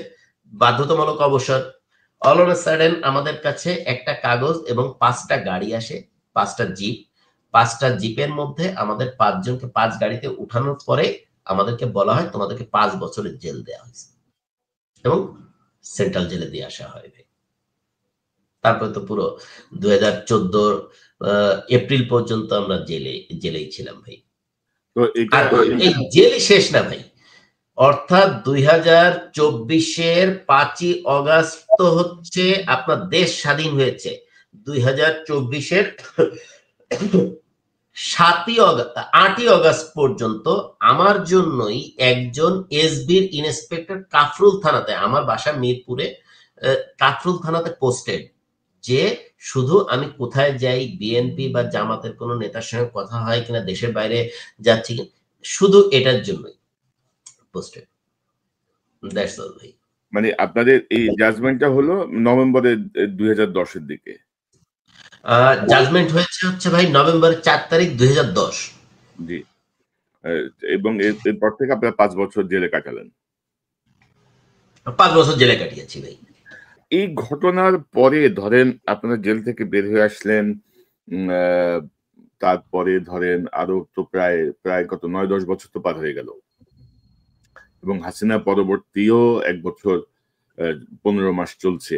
Speaker 2: বাধ্যতামূলক অবসর। অল অন সাডেন আমাদের কাছে একটা কাগজ এবং 5টা গাড়ি আসে, 5টা জিপ। 5টা জিপের মধ্যে আমাদের 5 জনকে 5 গাড়িতে উঠানোর পরে আমাদেরকে বলা হয় তোমাদেরকে 5 বছরের জেল দেওয়া হয়েছে এবং সেন্ট্রাল জেলে দিয়ে আসা হয়। তারপরে তো পুরো 2014 এপ্রিল পর্যন্ত আমরা জেলেই ছিলাম ভাই।
Speaker 1: তো এটা
Speaker 2: এই জেলই শেষ না ভাই, অর্থাৎ 2024-এর 5ই অগাস্ট হচ্ছে আপনার দেশ স্বাধীন হয়েছে, 2024-এর 8ই অগাস্ট পর্যন্ত আমার জন্যই একজন এসবির ইন্সপেক্টর কাফরুল থানাতে, আমার বাসা মিরপুরে, কাফরুল থানাতে পোস্টেড, যে শুধু আমি কোথায় যাই, বিএনপি বা জামাতের কোন নেতার সঙ্গে কথা হয় কিনা, দেশের বাইরে যাচ্ছি কিনা, শুধু এটার জন্যই পোস্টেড। দ্যাটস অল ভাই।
Speaker 1: মানে আপনাদের এই জাজমেন্টটা হলো নভেম্বরের 2010-এর দিকে?
Speaker 2: জাজমেন্ট হয়েছে হচ্ছে ভাই নভেম্বর 4 তারিখ 2010।
Speaker 1: জি। এবং এরপর থেকে আপনারা 5 বছর জেলে কাটালেন।
Speaker 2: 5 বছর জেলে কাটিয়েছি ভাই।
Speaker 1: এই ঘটনার পরে ধরেন আপনারা জেল থেকে বের হয়ে আসলেন, তারপরে ধরেন আরো তো প্রায় কত 9-10 বছর তো পার হয়ে গেল, এবং হাসিনা পরবর্তীও 1 বছর 15 মাস চলছে।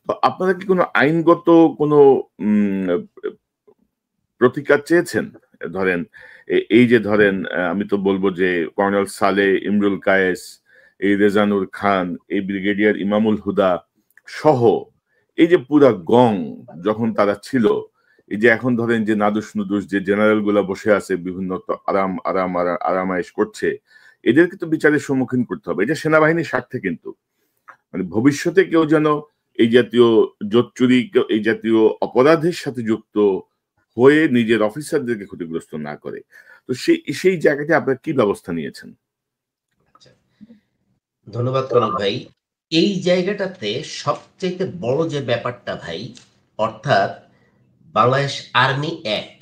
Speaker 1: তো আপনারা কি কোনো আইনগত কোনো প্রতিকার চেয়েছেন? ধরেন এই যে ধরেন আমি তো বলবো যে কর্নেল সালে, ইমরুল কায়েস, এই রেজানুর খান, এই ব্রিগেডিয়ার ইমামুল হুদা সহ এই যে পুরা গং যখন তারা ছিল, এই যে এখন ধরেন যে নাদুস নুদুস যে জেনারেল গুলা বসে আছে বিভিন্ন আরামায়েশ করছে, এদেরকে তো বিচারের সম্মুখীন করতে হবে। এটা সেনাবাহিনীর স্বার্থে, কিন্তু মানে ভবিষ্যতে কেউ যেন এই জাতীয় জোচ্চুরি, এই জাতীয় অপরাধের সাথে যুক্ত হয়ে নিজের অফিসারদেরকে ক্ষতিগ্রস্ত না করে। তো সেই জায়গাতে আপনারা কি ব্যবস্থা নিয়েছেন?
Speaker 2: ধন্যবাদ কনক ভাই। এই জায়গাটাতে সবচেয়ে বড় যে ব্যাপারটা ভাই, অর্থাৎ Bangladesh army act,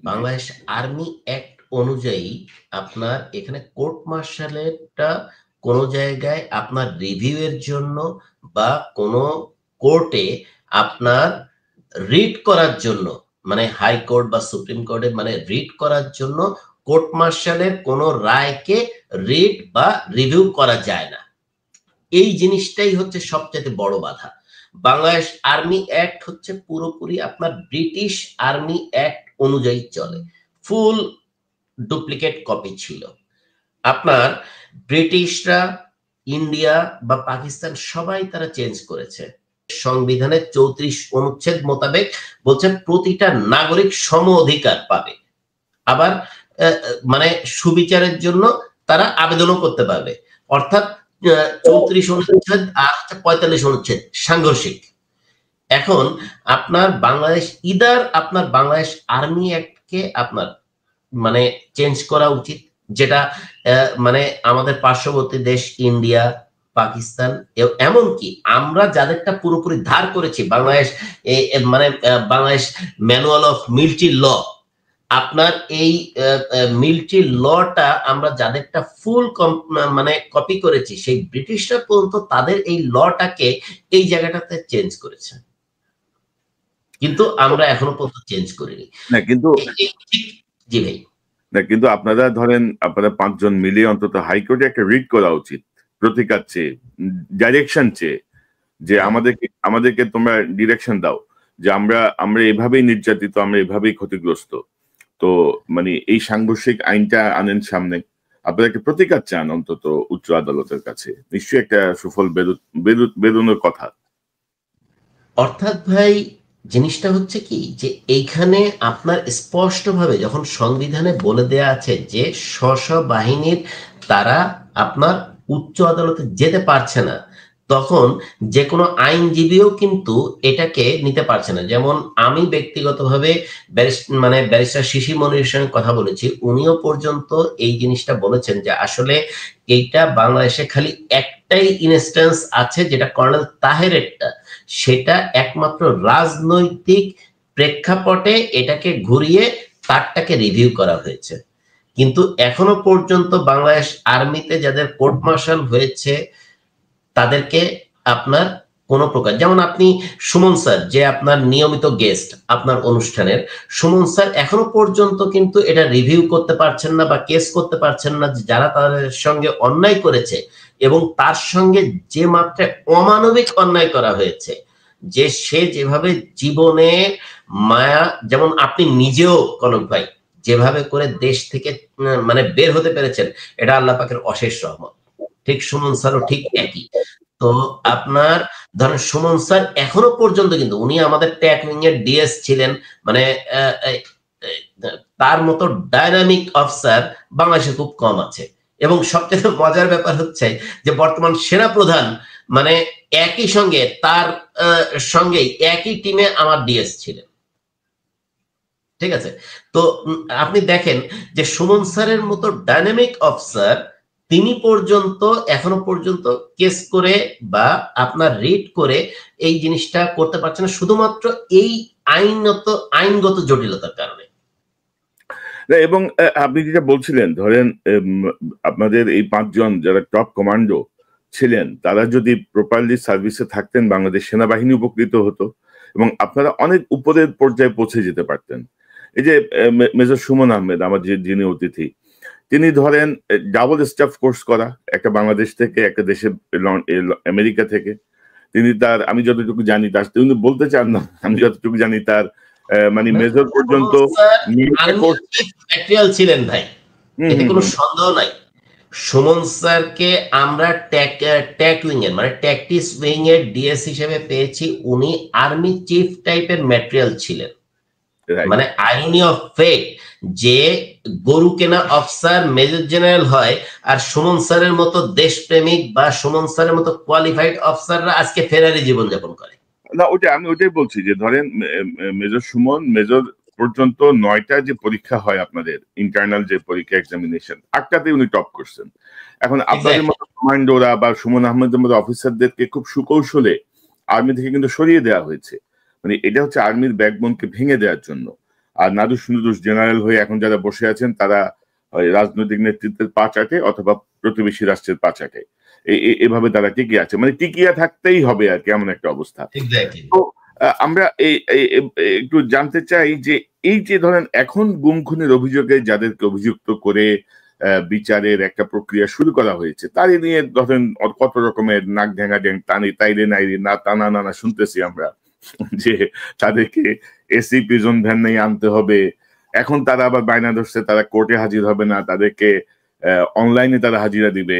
Speaker 2: Bangladesh army act অনুযায়ী আপনার এখানে কোর্ট মার্শালেরটা কোনো জায়গায় আপনার রিভিউ এর জন্য বা কোনো কোর্টে আপনার রিট করার জন্য, মানে হাইকোর্ট বা সুপ্রিম কোর্টে মানে রিট করার জন্য কোর্ট মার্শালের কোনো রায়কে রিট বা রিভিউ করা যায় না। এই জিনিসটাই হচ্ছে সবচেয়ে বড় বাধা। বাংলাদেশ আর্মি অ্যাক্ট হচ্ছে পুরোপুরি আপনার ব্রিটিশ আর্মি অ্যাক্ট অনুযায়ী চলে, ফুল ডুপ্লিকেট কপি ছিল। আপনার ব্রিটিশরা, ইন্ডিয়া বা পাকিস্তান সবাই তারা চেঞ্জ করেছে। সংবিধানের 34 অনুচ্ছেদ মোতাবেক বলছে প্রতিটা নাগরিক সম অধিকার পাবে, আবার মানে সুবিচারের জন্য তারা আবেদনও করতে পারবে। অর্থাৎ 34 অনুচ্ছেদ আর 45 অনুচ্ছেদ সাংঘর্ষিক। এখন আপনার বাংলাদেশ আপনার বাংলাদেশ আর্মি অ্যাক্টকে আপনার মানে চেঞ্জ করা উচিত, যেটা মানে আমাদের পার্শ্ববর্তী দেশ ইন্ডিয়া, পাকিস্তান, এমনকি আমরা যাদেরটা পুরোপুরি ধার করেছি বাংলাদেশ, মানে Bangladesh manual of military law, আপনার এই মিলিটারি লটা আমরা যাদেরটা ফুল মানে কপি করেছি, সেই ব্রিটিশরা পর্যন্ত তাদের এই লটাকে এই জায়গাটাতে চেঞ্জ করেছে, কিন্তু আমরা এখনো পর্যন্ত চেঞ্জ করিনি।
Speaker 1: না কিন্তু
Speaker 2: জি ভাই।
Speaker 1: না কিন্তু আপনারা ধরেন আপনারা 5 জন মিলে অন্তত হাইকোর্টে একটা রিট করা উচিত, প্রতিকার চেয়ে, ডাইরেকশন চেয়ে, যে আমাদেরকে তোমরা ডিরেকশন দাও যে আমরা এভাবেই নির্যাতিত, আমরা এভাবেই ক্ষতিগ্রস্ত। তো মানে এই সাংঘর্ষিক আইনটা আনেন সামনে, আপনারা একটা প্রতিকার চান অন্তত উচ্চ আদালতের কাছে, নিশ্চয়ই একটা সুফল বেরোনোর কথা।
Speaker 2: অর্থাৎ ভাই জিনিসটা হচ্ছে কি, যে এইখানে আপনার স্পষ্টভাবে যখন সংবিধানে বলে দেয়া আছে যে স্ব বাহিনীর তারা আপনার উচ্চ আদালতে যেতে পারছে না, তখন যে কোনো আইনজীবীও কিন্তু এটাকে নিতে পারছে না। যেমন আমি ব্যক্তিগতভাবে মানে ব্যারিস্টার শিশির মনিরের সঙ্গে কথা বলেছি, উনিও পর্যন্ত এই জিনিসটা বলেছেন যে আসলে এইটা বাংলাদেশে খালি একটাই ইনস্ট্যান্স আছে, যেটা কর্নেল তাহেরেরটা, সেটা একমাত্র রাজনৈতিক প্রেক্ষাপটে এটাকে ঘুরিয়ে তারটাকে রিভিউ করা হয়েছে। কিন্তু এখনো পর্যন্ত বাংলাদেশ আর্মিতে যাদের কোর্ট মার্শাল হয়েছে তাদেরকে আপনার কোন প্রকার, যেমন আপনি সুমন স্যার যে আপনার নিয়মিত গেস্ট আপনার অনুষ্ঠানের, সুমন স্যার এখনো পর্যন্ত কিন্তু এটা রিভিউ করতে পারছেন না বা কেস করতে পারছেন না যারা তাদের সঙ্গে অন্যায় করেছে, এবং তার সঙ্গে যে মাত্রায় অমানবিক অন্যায় করা হয়েছে, যে সে যেভাবে জীবনে মায়া, যেমন আপনি নিজেও কনক ভাই যেভাবে করে দেশ থেকে মানে বের হতে পেরেছেন, এটা আল্লাহ পাকের অশেষ রহমত। ঠিক সুমন স্যারও ঠিক একই। তো আপনার ধরেন সুমন স্যার এখনো পর্যন্ত কিন্তু উনি আমাদের ট্যাগ উইং এর ডিএস ছিলেন, মানে তার মতো ডাইনামিক অফিসার বাংলাদেশে খুব কম আছে। এবং সবচেয়ে মজার ব্যাপার হচ্ছে যে বর্তমান সেনা প্রধান মানে একই সঙ্গে তার সঙ্গে একই টিমে আমার ডিএস ছিলেন। ঠিক আছে, তো আপনি দেখেন যে সুমন স্যারের মতো ডাইনামিক অফিসার তিনি পর্যন্ত এখনো পর্যন্ত কেস করে বা আপনার রিট করে এই জিনিসটা করতে পারছে না, শুধুমাত্র এই আইনগত জটিলতার কারণে।
Speaker 1: এবং আপনি যেটা বলছিলেন ধরেন আপনাদের এই 5 জন যারা টপ কমান্ডো ছিলেন তারা যদি প্রপারলি সার্ভিসে থাকতেন বাংলাদেশ সেনাবাহিনী উপকৃত হতো এবং আপনারা অনেক উপরের পর্যায়ে পৌঁছে যেতে পারতেন। এই যে মেজর সুমন আহমেদ আমার যিনি অতিথি, তিনি ধরেন ডাবল স্টাফ কোর্স করা, একটা বাংলাদেশ থেকে একটা দেশে আমেরিকা থেকে। তিনি তার, আমি যতটুকু জানি তার, তিনি বলতে চান না, আমি যতটুকু জানি তার মানে মেজর পর্যন্ত
Speaker 2: ম্যাটেরিয়াল ছিলেন ভাই, এতে কোনো সন্দেহ নাই। সুমন স্যারকে আমরা ট্যাক উইং এর মানে ট্যাকটিক্স উইং এর ডিএস হিসেবে পেয়েছি, উনি আর্মি চিফ টাইপের ম্যাটেরিয়াল ছিলেন। মানে আইরনি অফ ফেট যে গরু কেনা অফিসার মেজর জেনারেল হয় আর সুমন স্যারের মতো দেশপ্রেমিক বা সুমন স্যারের মতো কোয়ালিফাইড অফিসাররা আজকে ফেরারি জীবনযাপন করে
Speaker 1: না। আমি ওটাই বলছি যে ধরেন মেজর সুমন, মেজর পর্যন্ত 9টা যে পরীক্ষা হয় আপনাদের ইন্টারনাল যে পরীক্ষা এক্সামিনেশন, 8টাতে উনি টপ করছেন। এখন আপনাদের মতো কমান্ডোরা বা সুমন আহমেদের মতো অফিসারদেরকে খুব সুকৌশলে আর্মি থেকে কিন্তু সরিয়ে দেওয়া হয়েছে। মানে এটা হচ্ছে আর্মির ব্যাকবোনকে ভেঙে দেওয়ার জন্য। আর নাদুস নুদুস জেনারেল হয়ে এখন যারা বসে আছেন তারা রাজনৈতিক নেতৃত্বের পা চাটে অথবা প্রতিবেশী রাষ্ট্রের পা চাটে, এভাবে তারা টিকিয়ে আছে, মানে টিকিয়ে থাকতেই হবে আর কি, এমন একটা অবস্থা। তো আমরা একটু জানতে চাই যে এই যে ধরেন এখন গুম খুনের অভিযোগে যাদেরকে অভিযুক্ত করে বিচারের একটা প্রক্রিয়া শুরু করা হয়েছে, তারই নিয়ে ধরেন কত রকমের নাক ঢেঙ্গা ঢেং টানি তাইরে নাইরে না টানা নানা শুনতেছি আমরা, যে তাদেরকে এসি প্রিজন ভ্যান নিয়ে আনতে হবে। এখন তারা আবার বায়না ধরছে তারা কোর্টে হাজির হবে না, তাদেরকে অনলাইনে তারা হাজিরা দিবে,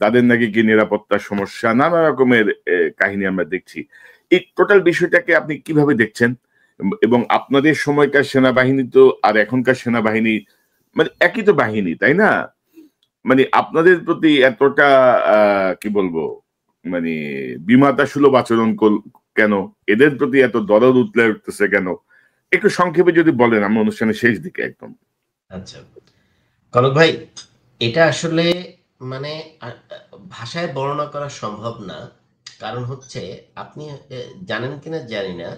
Speaker 1: তাদের নাকি কি নিরাপত্তার সমস্যা, নানা রকমের কাহিনী আমরা দেখছি। এই টোটাল বিষয়টাকে আপনি কিভাবে দেখছেন? এবং আপনাদের সময়কার সেনাবাহিনী তো আর এখনকার সেনাবাহিনী মানে একই তো বাহিনী, তাই না? মানে আপনাদের প্রতি এতটা কি বলবো মানে বিমাতা সুলভ আচরণ কেন? এদের প্রতি এত দরদ উতলে উঠতেছে কেন? একটু সংক্ষেপে যদি বলেন, আমরা অনুষ্ঠানের শেষ দিকে একদম।
Speaker 2: আচ্ছা কনক ভাই, এটা আসলে মানে ভাষায় বর্ণনা করা সম্ভব না। কারণ হচ্ছে আপনি জানেন কিনা জানি না,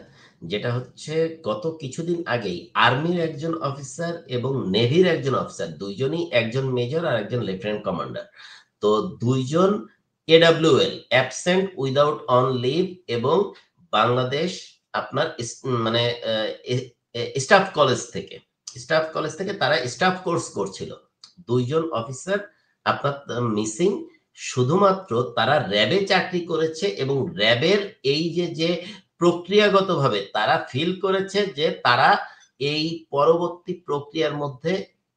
Speaker 2: যেটা হচ্ছে গত কিছুদিন আগেই আর্মির একজন অফিসার এবং নেভির একজন অফিসার, দুইজনই, একজন মেজর আর একজন লেফটেন্যান্ট কমান্ডার, তো দুইজন এডব্লিউএল অ্যাবসেন্ট উইদাউট অন লিভ এবং বাংলাদেশ আপনার মানে স্টাফ কলেজ থেকে তারা স্টাফ কোর্স করছিল। দুইজন অফিসার আপনার মিসিং, শুধুমাত্র তারা র্যাবে চাকরি করেছে এবং র্যাবের এই যে প্রক্রিয়াগতভাবে তারা ফিল করেছে যে তারা এই পরবর্তী প্রক্রিয়ার মধ্যে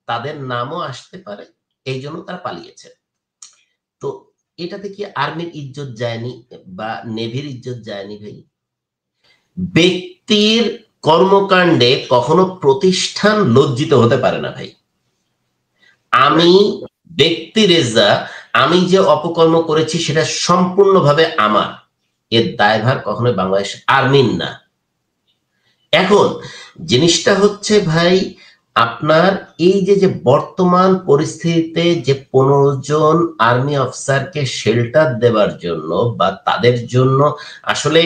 Speaker 2: তাদের নামও আসতে পারে, এই জন্য তারা পালিয়েছে। তো এটাতে কি আর্মির ইজ্জত যায়নি বা নেভির ইজ্জত যায়নি ভাই? ব্যক্তির কর্মকাণ্ডে কখনো প্রতিষ্ঠান লজ্জিত হতে পারে না ভাই। আমি ব্যক্তি রেজা, আমি যে অপকর্ম করেছি সেটা সম্পূর্ণভাবে আমার, এর দায়ভার কখনোই বাংলাদেশ আর্মির না। এখন জিনিসটা হচ্ছে ভাই, আপনার এই যে বর্তমান পরিস্থিতিতে যে 15 জন আর্মি অফিসারকে শেল্টার দেওয়ার জন্য বা তাদের জন্য আসলে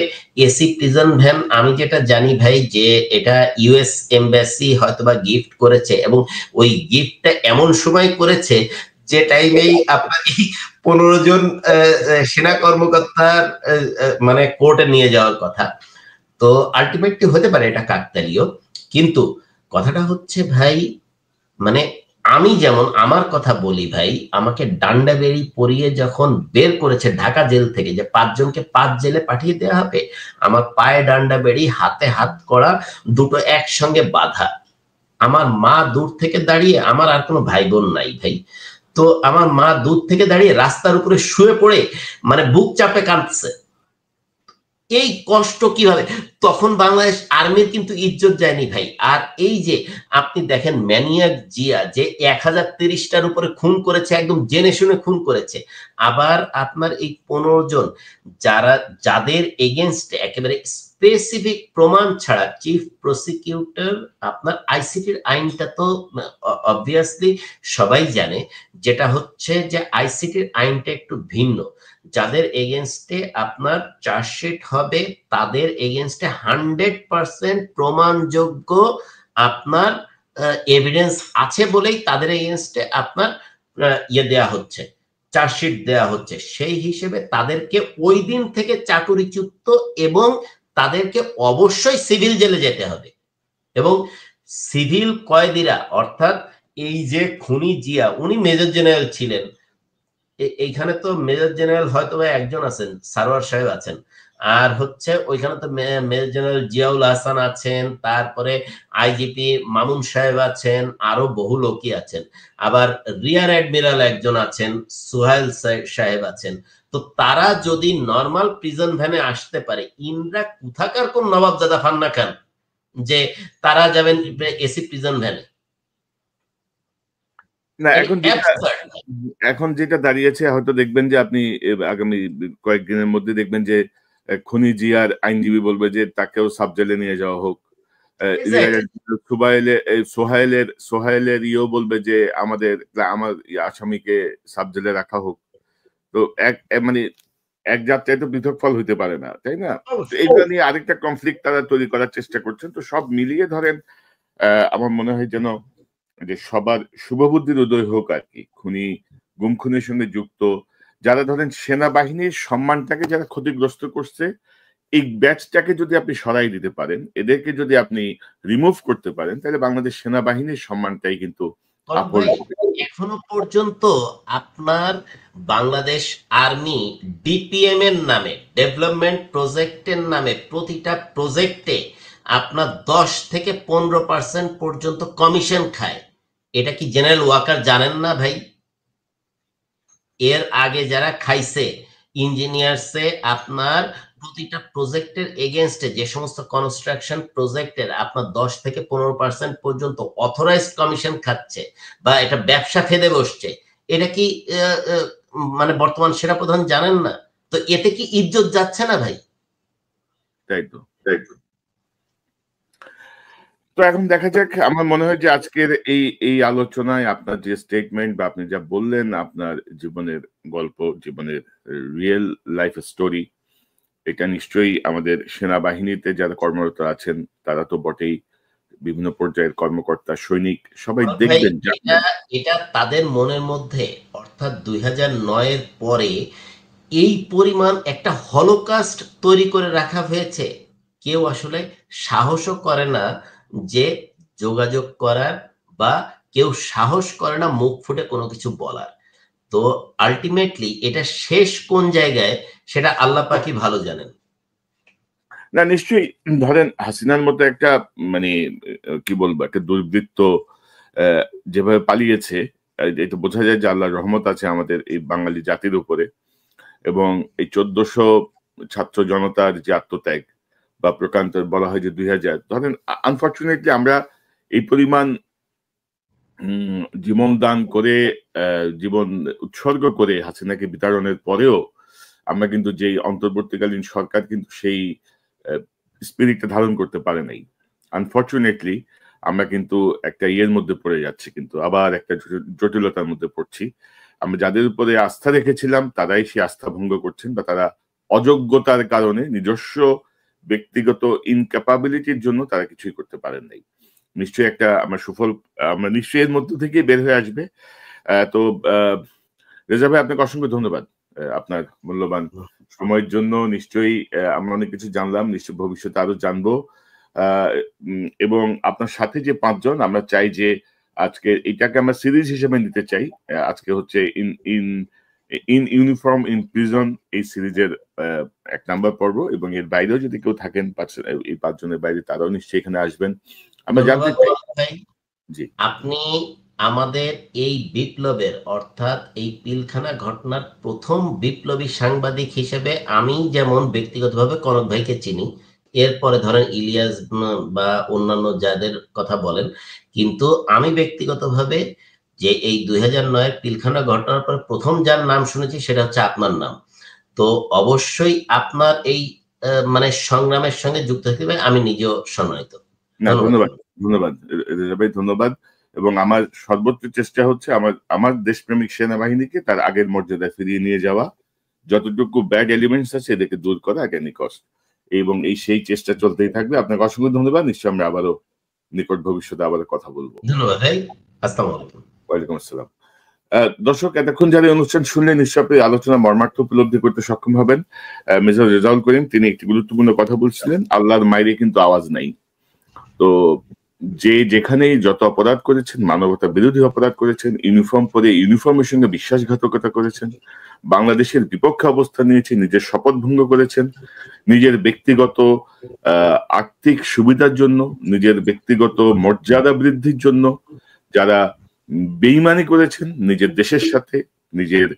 Speaker 2: এসি প্রিজন ভ্যান, আমি যেটা জানি ভাই যে এটা ইউএস এমবাসি হয়তোবা গিফট করেছে এবং ওই গিফটটা এমন সময় করেছে যে টাইমেই আপনার এই 15 জন সেনা কর্মকর্তার মানে কোর্টে নিয়ে যাওয়ার কথা। তো আলটিমেটলি হতে পারে এটা কাকতালীয়, কিন্তু কথাটা হচ্ছে ভাই, মানে আমি যেমন আমার কথা বলি ভাই, আমাকে ডান্ডা বেড়ি পরিয়ে যখন বের করেছে ঢাকা জেল থেকে যে 5 জনকে 5 জেলে পাঠিয়ে দেওয়া হবে, আমার পায়ে ডান্ডা বেড়ি, হাতে হাত করা, দুটো একসঙ্গে বাঁধা। আমার মা দূর থেকে দাঁড়িয়ে, আমার আর কোনো ভাই বোন নাই ভাই, তো আমার মা দূর থেকে দাঁড়িয়ে রাস্তার উপরে শুয়ে পড়ে মানে বুক চাপে কাঁদছে। এই কষ্ট কিভাবে? তখন বাংলাদেশ আর্মির কিন্তু ইজ্জত যায়নি ভাই। আর এই যে আপনি দেখেন ম্যানিয়াক জিয়া যে 1030টার উপরে খুন করেছে, একদম জেনে শুনে খুন করেছে, আবার আপনার এই 15 জন যাদের এগেইনস্টে একেবারে স্পেসিফিক প্রমাণ ছাড়া চিফ প্রসিকিউটর, আপনার আইসিটির আইনটা তো অবভিয়াসলি সবাই জানে, যেটা হচ্ছে যে আইসিটির আইনটা একটু ভিন্ন। যাদের এগেইনস্টে আপনার চার্জশিট হবে তাদের এগেইনস্টে 100% প্রমাণযোগ্য আপনার এভিডেন্স আছে বলেই তাদের এগেনস্টে আপনার দেয়া হচ্ছে, চার্জশিট দেয়া হচ্ছে। সেই হিসেবে তাদেরকে ওই দিন থেকে চাকরিচ্যুত এবং তাদেরকে অবশ্যই সিভিল জেলে যেতে হবে। এবং সিভিল কয়েদিরা, অর্থাৎ এই যে খুনি জিয়া, উনি মেজর জেনারেল ছিলেন। এইখানে তো মেজর জেনারেল হয়তো একজন আছেন, সারোয়ার সাহেব আছেন, আর হচ্ছে ওইখানে তো মেজর জেনারেল জিয়াউল হাসান আছেন, তারপরে আইজিপি মামুন সাহেব আছেন, আরো বহু লোকই আছেন, আবার রিয়ার অ্যাডমিরাল একজন আছেন, সুহাইল সাহেব আছেন। তো তারা যদি নর্মাল প্রিজন ভ্যানে আসতে পারে, ইনরা কোথাকার কোন নবাবজাদা ফান্না খান যে তারা যাবেন এসি প্রিজন ভ্যানে?
Speaker 1: না, এখন যেটা দাঁড়িয়েছে, হয়তো দেখবেন যে আপনি আগামী কয়েকদিনের মধ্যে দেখবেন যে খুনি জিয়ার আইনজীবী বলবে যে তাকেও সাব জেলে নিয়ে যাওয়া হোক। সোহাইলের বলবে যে আমার আসামিকে সাব জেলে রাখা হোক। তো মানে এক যাত্রায় তো পৃথক ফল হইতে পারে না, তাই না? এইটা নিয়ে আরেকটা কনফ্লিক্ট তারা তৈরি করার চেষ্টা করছেন। তো সব মিলিয়ে ধরেন আমার মনে হয় যেন যে সবার শুভবুদ্ধির উদয় হোক আর কি। গুম খুনের সঙ্গে যুক্ত যারা ধরেন সেনাবাহিনীর সম্মানটাকে যারা ক্ষতিগ্রস্ত করছে, এই ব্যাচটাকে যদি আপনি সরাই দিতে পারেন, এদেরকে যদি আপনি রিমুভ করতে পারেন, তাহলে বাংলাদেশ সেনাবাহিনীর সম্মানটাই কিন্তু
Speaker 2: এখনো পর্যন্ত আপনার বাংলাদেশ আর্মি ডিপিএম এর নামে, ডেভেলপমেন্ট প্রজেক্টের নামে, প্রতিটা প্রজেক্টে আপনার 10 থেকে 15% পর্যন্ত কমিশন খায়। এটা কি জেনারেল ওয়াকার জানেন না ভাই? এর আগে যারা খাইছে ইঞ্জিনিয়ার্সে আপনার প্রতিটা প্রজেক্টের এগেনস্টে, যে সমস্ত কনস্ট্রাকশন প্রজেক্টের আপনার 10 থেকে 15% পর্যন্ত অথরাইজড কমিশন খাচ্ছে বা এটা ব্যবসা ফেদে বসছে, এটা কি মানে বর্তমান সেনাপ্রধান জানেন না? তো এতে কি ইজ্জত যাচ্ছে না ভাই?
Speaker 1: তাই তো। তো এখন দেখা যাক। আমার মনে হয় যে আজকের এই আলোচনায় আপনার যে স্টেটমেন্ট বা আপনি যা বললেন, আপনার জীবনের গল্প, জীবনের রিয়েল লাইফ স্টোরি, এটা নিশ্চয়ই আমাদের সেনাবাহিনীতে যারা কর্মরত আছেন তারা তো বটেই, বিভিন্ন পর্যায়ের কর্মকর্তা, সৈনিক সবাই দেখবেন।
Speaker 2: এটা তাদের মনের মধ্যে, অর্থাৎ 2009 এর পরে এই পরিমাণ একটা হলোকাস্ট তৈরি করে রাখা হয়েছে, কেউ আসলে সাহসও করে না যে যোগাযোগ করার, বা কেউ সাহস করে না মুখ ফুটে কোনো কিছু বলার। তো আলটিমেটলি এটা শেষ কোন জায়গায় সেটা আল্লাহ পাকই ভালো জানেন।
Speaker 1: না, নিশ্চয়ই ধরেন হাসিনার মতো একটা মানে কি বলবো, একটা দুর্বৃত্ত যেভাবে পালিয়েছে, এটা বোঝা যায় যে আল্লাহর রহমত আছে আমাদের এই বাঙালি জাতির উপরে। এবং এই 1400 ছাত্র জনতার যে আত্মত্যাগ বা প্রকান্ত বলা হয় যে 2000, ধরেন আনফর্চুনেটলি আমরা এই পরিমাণ জীবন দান করে, জীবন উৎসর্গ করে হাসিনাকে বিতাড়নের পরেও আমরা কিন্তু যেই অন্তর্বর্তীকালীন সরকার কিন্তু সেই স্পিরিটটা ধারণ করতে পারে নাই। আনফর্চুনেটলি আমরা কিন্তু একটা ইয়ের মধ্যে পড়ে যাচ্ছি, কিন্তু আবার একটা জটিলতার মধ্যে পড়ছি। আমরা যাদের উপরে আস্থা রেখেছিলাম তারাই সেই আস্থা ভঙ্গ করছেন, বা তারা অযোগ্যতার কারণে, নিজস্ব ব্যক্তিগত ইনক্যাপাবিলিটির জন্য তারা কিছুই করতে পারেন নাই। নিশ্চয়ই একটা আমরা সুফল আমরা নিশ্চয়ই এর মধ্য থেকে বের হয়ে আসবে। তো রেজা ভাই, আপনাকে অসংখ্য ধন্যবাদ আপনার মূল্যবান সময়ের জন্য। নিশ্চয়ই আমরা অনেক কিছু জানলাম, নিশ্চয়ই ভবিষ্যতে আরো জানবো। এবং আপনার সাথে যে 5 জন, আমরা চাই যে আজকে এটাকে আমরা সিরিজ হিসেবে নিতে চাই। আজকে হচ্ছে ইন ইউনিফর্ম ইন প্রিজন, এই সিরিজের 1 নাম্বার পর্ব, এবং এর বাইরেও যদি কেউ থাকেন এই 5 জনের বাইরে, তারাও নিশ্চয়ই এখানে আসবেন। আমরা জানতে চাই।
Speaker 2: জি, আপনি আমাদের এই বিপ্লবের, অর্থাৎ এই পিলখানা ঘটনার প্রথম বিপ্লবী সাংবাদিক হিসেবে আমি যেমন ব্যক্তিগতভাবে কনক ভাইকে চিনি, এরপরে ধরেন ইলিয়াস বা অন্যান্য যাদের কথা বলেন, কিন্তু আমি ব্যক্তিগতভাবে যে এই 2009 পিলখানা ঘটনার পর প্রথম যার নাম শুনেছি সেটা হচ্ছে আপনার নাম। তো অবশ্যই আপনার এই মানে সংগ্রামের সঙ্গে যুক্ত থাকবে, আমি নিজেও সম্মানিত।
Speaker 1: ধন্যবাদ ভাই, ধন্যবাদ। এবং আমার সর্বোচ্চ চেষ্টা হচ্ছে আমার দেশপ্রেমিক সেনাবাহিনীকে তার আগের মর্যাদায় ফিরিয়ে নিয়ে যাওয়া, যতটুকু ব্যাড এলিমেন্টস আছে এদেরকে দূর করা এট এনি কস্ট, এবং সেই চেষ্টা চলতেই থাকবে। আপনাকে অসংখ্য ধন্যবাদ। নিশ্চয়ই আমরা আবারও নিকট ভবিষ্যতে আবার কথা বলবো।
Speaker 2: ধন্যবাদ ভাই। আসসালামু আলাইকুম।
Speaker 1: ওয়ালাইকুম আসসালাম। দর্শক, এতক্ষণ যারা অনুষ্ঠান শুনলেন নিশ্চয় আপনি আলোচনা মর্মার্থ উপলব্ধি করতে সক্ষম হবেন। মেজর রেজাউল করিম তিনি একটি গুরুত্বপূর্ণ কথা বলছিলেন, আল্লাহর মাইরে কিন্তু আওয়াজ নাই। তো যে যেখানেই যত অপরাধ করেছেন, মানবতা বিরোধী অপরাধ করেছেন, ইউনিফর্ম পরে ইউনিফর্মের সঙ্গে বিশ্বাসঘাতকতা করেছেন, বাংলাদেশের বিপক্ষে অবস্থান নিয়েছেন, নিজের শপথ ভঙ্গ করেছেন, নিজের ব্যক্তিগত আর্থিক সুবিধার জন্য, নিজের ব্যক্তিগত মর্যাদা বৃদ্ধির জন্য যারা বেইমানি করেছেন নিজের দেশের সাথে, নিজের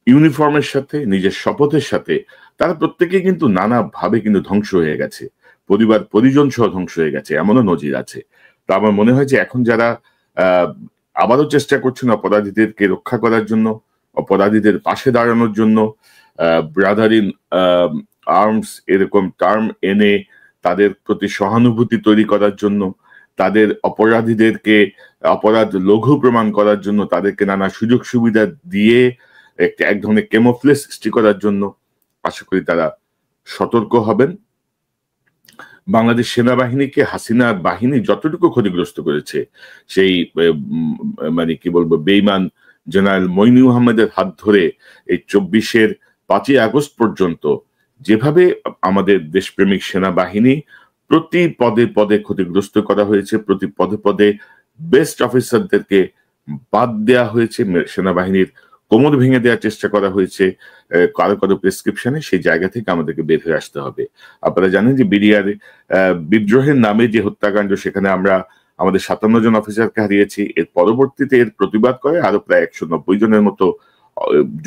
Speaker 1: ইউনিফর্মের সাথে, নিজের শপথের সাথে, তারা প্রত্যেকেই কিন্তু নানাভাবে কিন্তু ধ্বংস হয়ে গেছে, পরিবার পরিজন সহ ধ্বংস হয়ে গেছে, এমনও নজির আছে। তো আমার মনে হয় যে এখন যারা আবারও চেষ্টা করছেন অপরাধীদেরকে রক্ষা করার জন্য, অপরাধীদের পাশে দাঁড়ানোর জন্য, ব্রাদার ইন আর্মস এরকম টার্ম এনে তাদের প্রতি সহানুভূতি তৈরি করার জন্য, তাদের অপরাধীদেরকে অপরাধ লঘু প্রমাণ করার জন্য, তাদেরকে নানা সুযোগ সুবিধা দিয়ে এক ধরনের কেমোফ্লেজ সৃষ্টি করার জন্য আশা করি তারা সতর্ক হবেন। বাংলাদেশ সেনাবাহিনীকে হাসিনা বাহিনী যতটুকু ক্ষতিগ্রস্ত করেছে, সেই মানে কি বলবো বেইমান জেনারেল মইনু আহমেদের হাত ধরে এই 24-এর 5ই আগস্ট পর্যন্ত যেভাবে আমাদের দেশপ্রেমিক সেনাবাহিনী প্রতি পদে পদে ক্ষতিগ্রস্ত করা হয়েছে, প্রতি পদে পদে বেস্ট অফিসারদেরকে বাদ দেওয়া হয়েছে, সেনাবাহিনীর কোমর ভেঙে দেওয়ার চেষ্টা করা হয়েছে কারো কারো প্রেসক্রিপশনে, সেই জায়গা থেকে আমাদেরকে বের হয়ে আসতে হবে। আপনারা জানেন যে বিডিআর বিদ্রোহের নামে যে হত্যাকাণ্ড, সেখানে আমরা আমাদের 57 জন অফিসারকে হারিয়েছি। এর পরবর্তীতে এর প্রতিবাদ করে আরো প্রায় 190 জনের মতো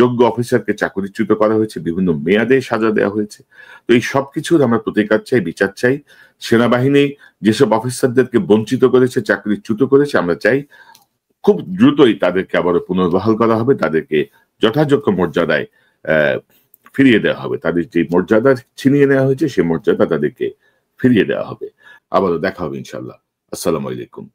Speaker 1: যোগ্য অফিসারকে চাকরিচ্যুত করা হয়েছে, বিভিন্ন মেয়াদে সাজা দেওয়া হয়েছে। তো এই সবকিছুর আমরা প্রতিকার চাই, বিচার চাই। সেনাবাহিনী যেসব অফিসারদেরকে বঞ্চিত করেছে, চাকরিচ্যুত করেছে, আমরা চাই খুব দ্রুতই তাদেরকে আবারও পুনর্বহাল করা হবে, তাদেরকে যথাযোগ্য মর্যাদায় ফিরিয়ে দেওয়া হবে। তাদের যে মর্যাদা ছিনিয়ে নেওয়া হয়েছে সেই মর্যাদা তাদেরকে ফিরিয়ে দেওয়া হবে। আবারও দেখা হবে ইনশাল্লাহ। আসসালামু আলাইকুম।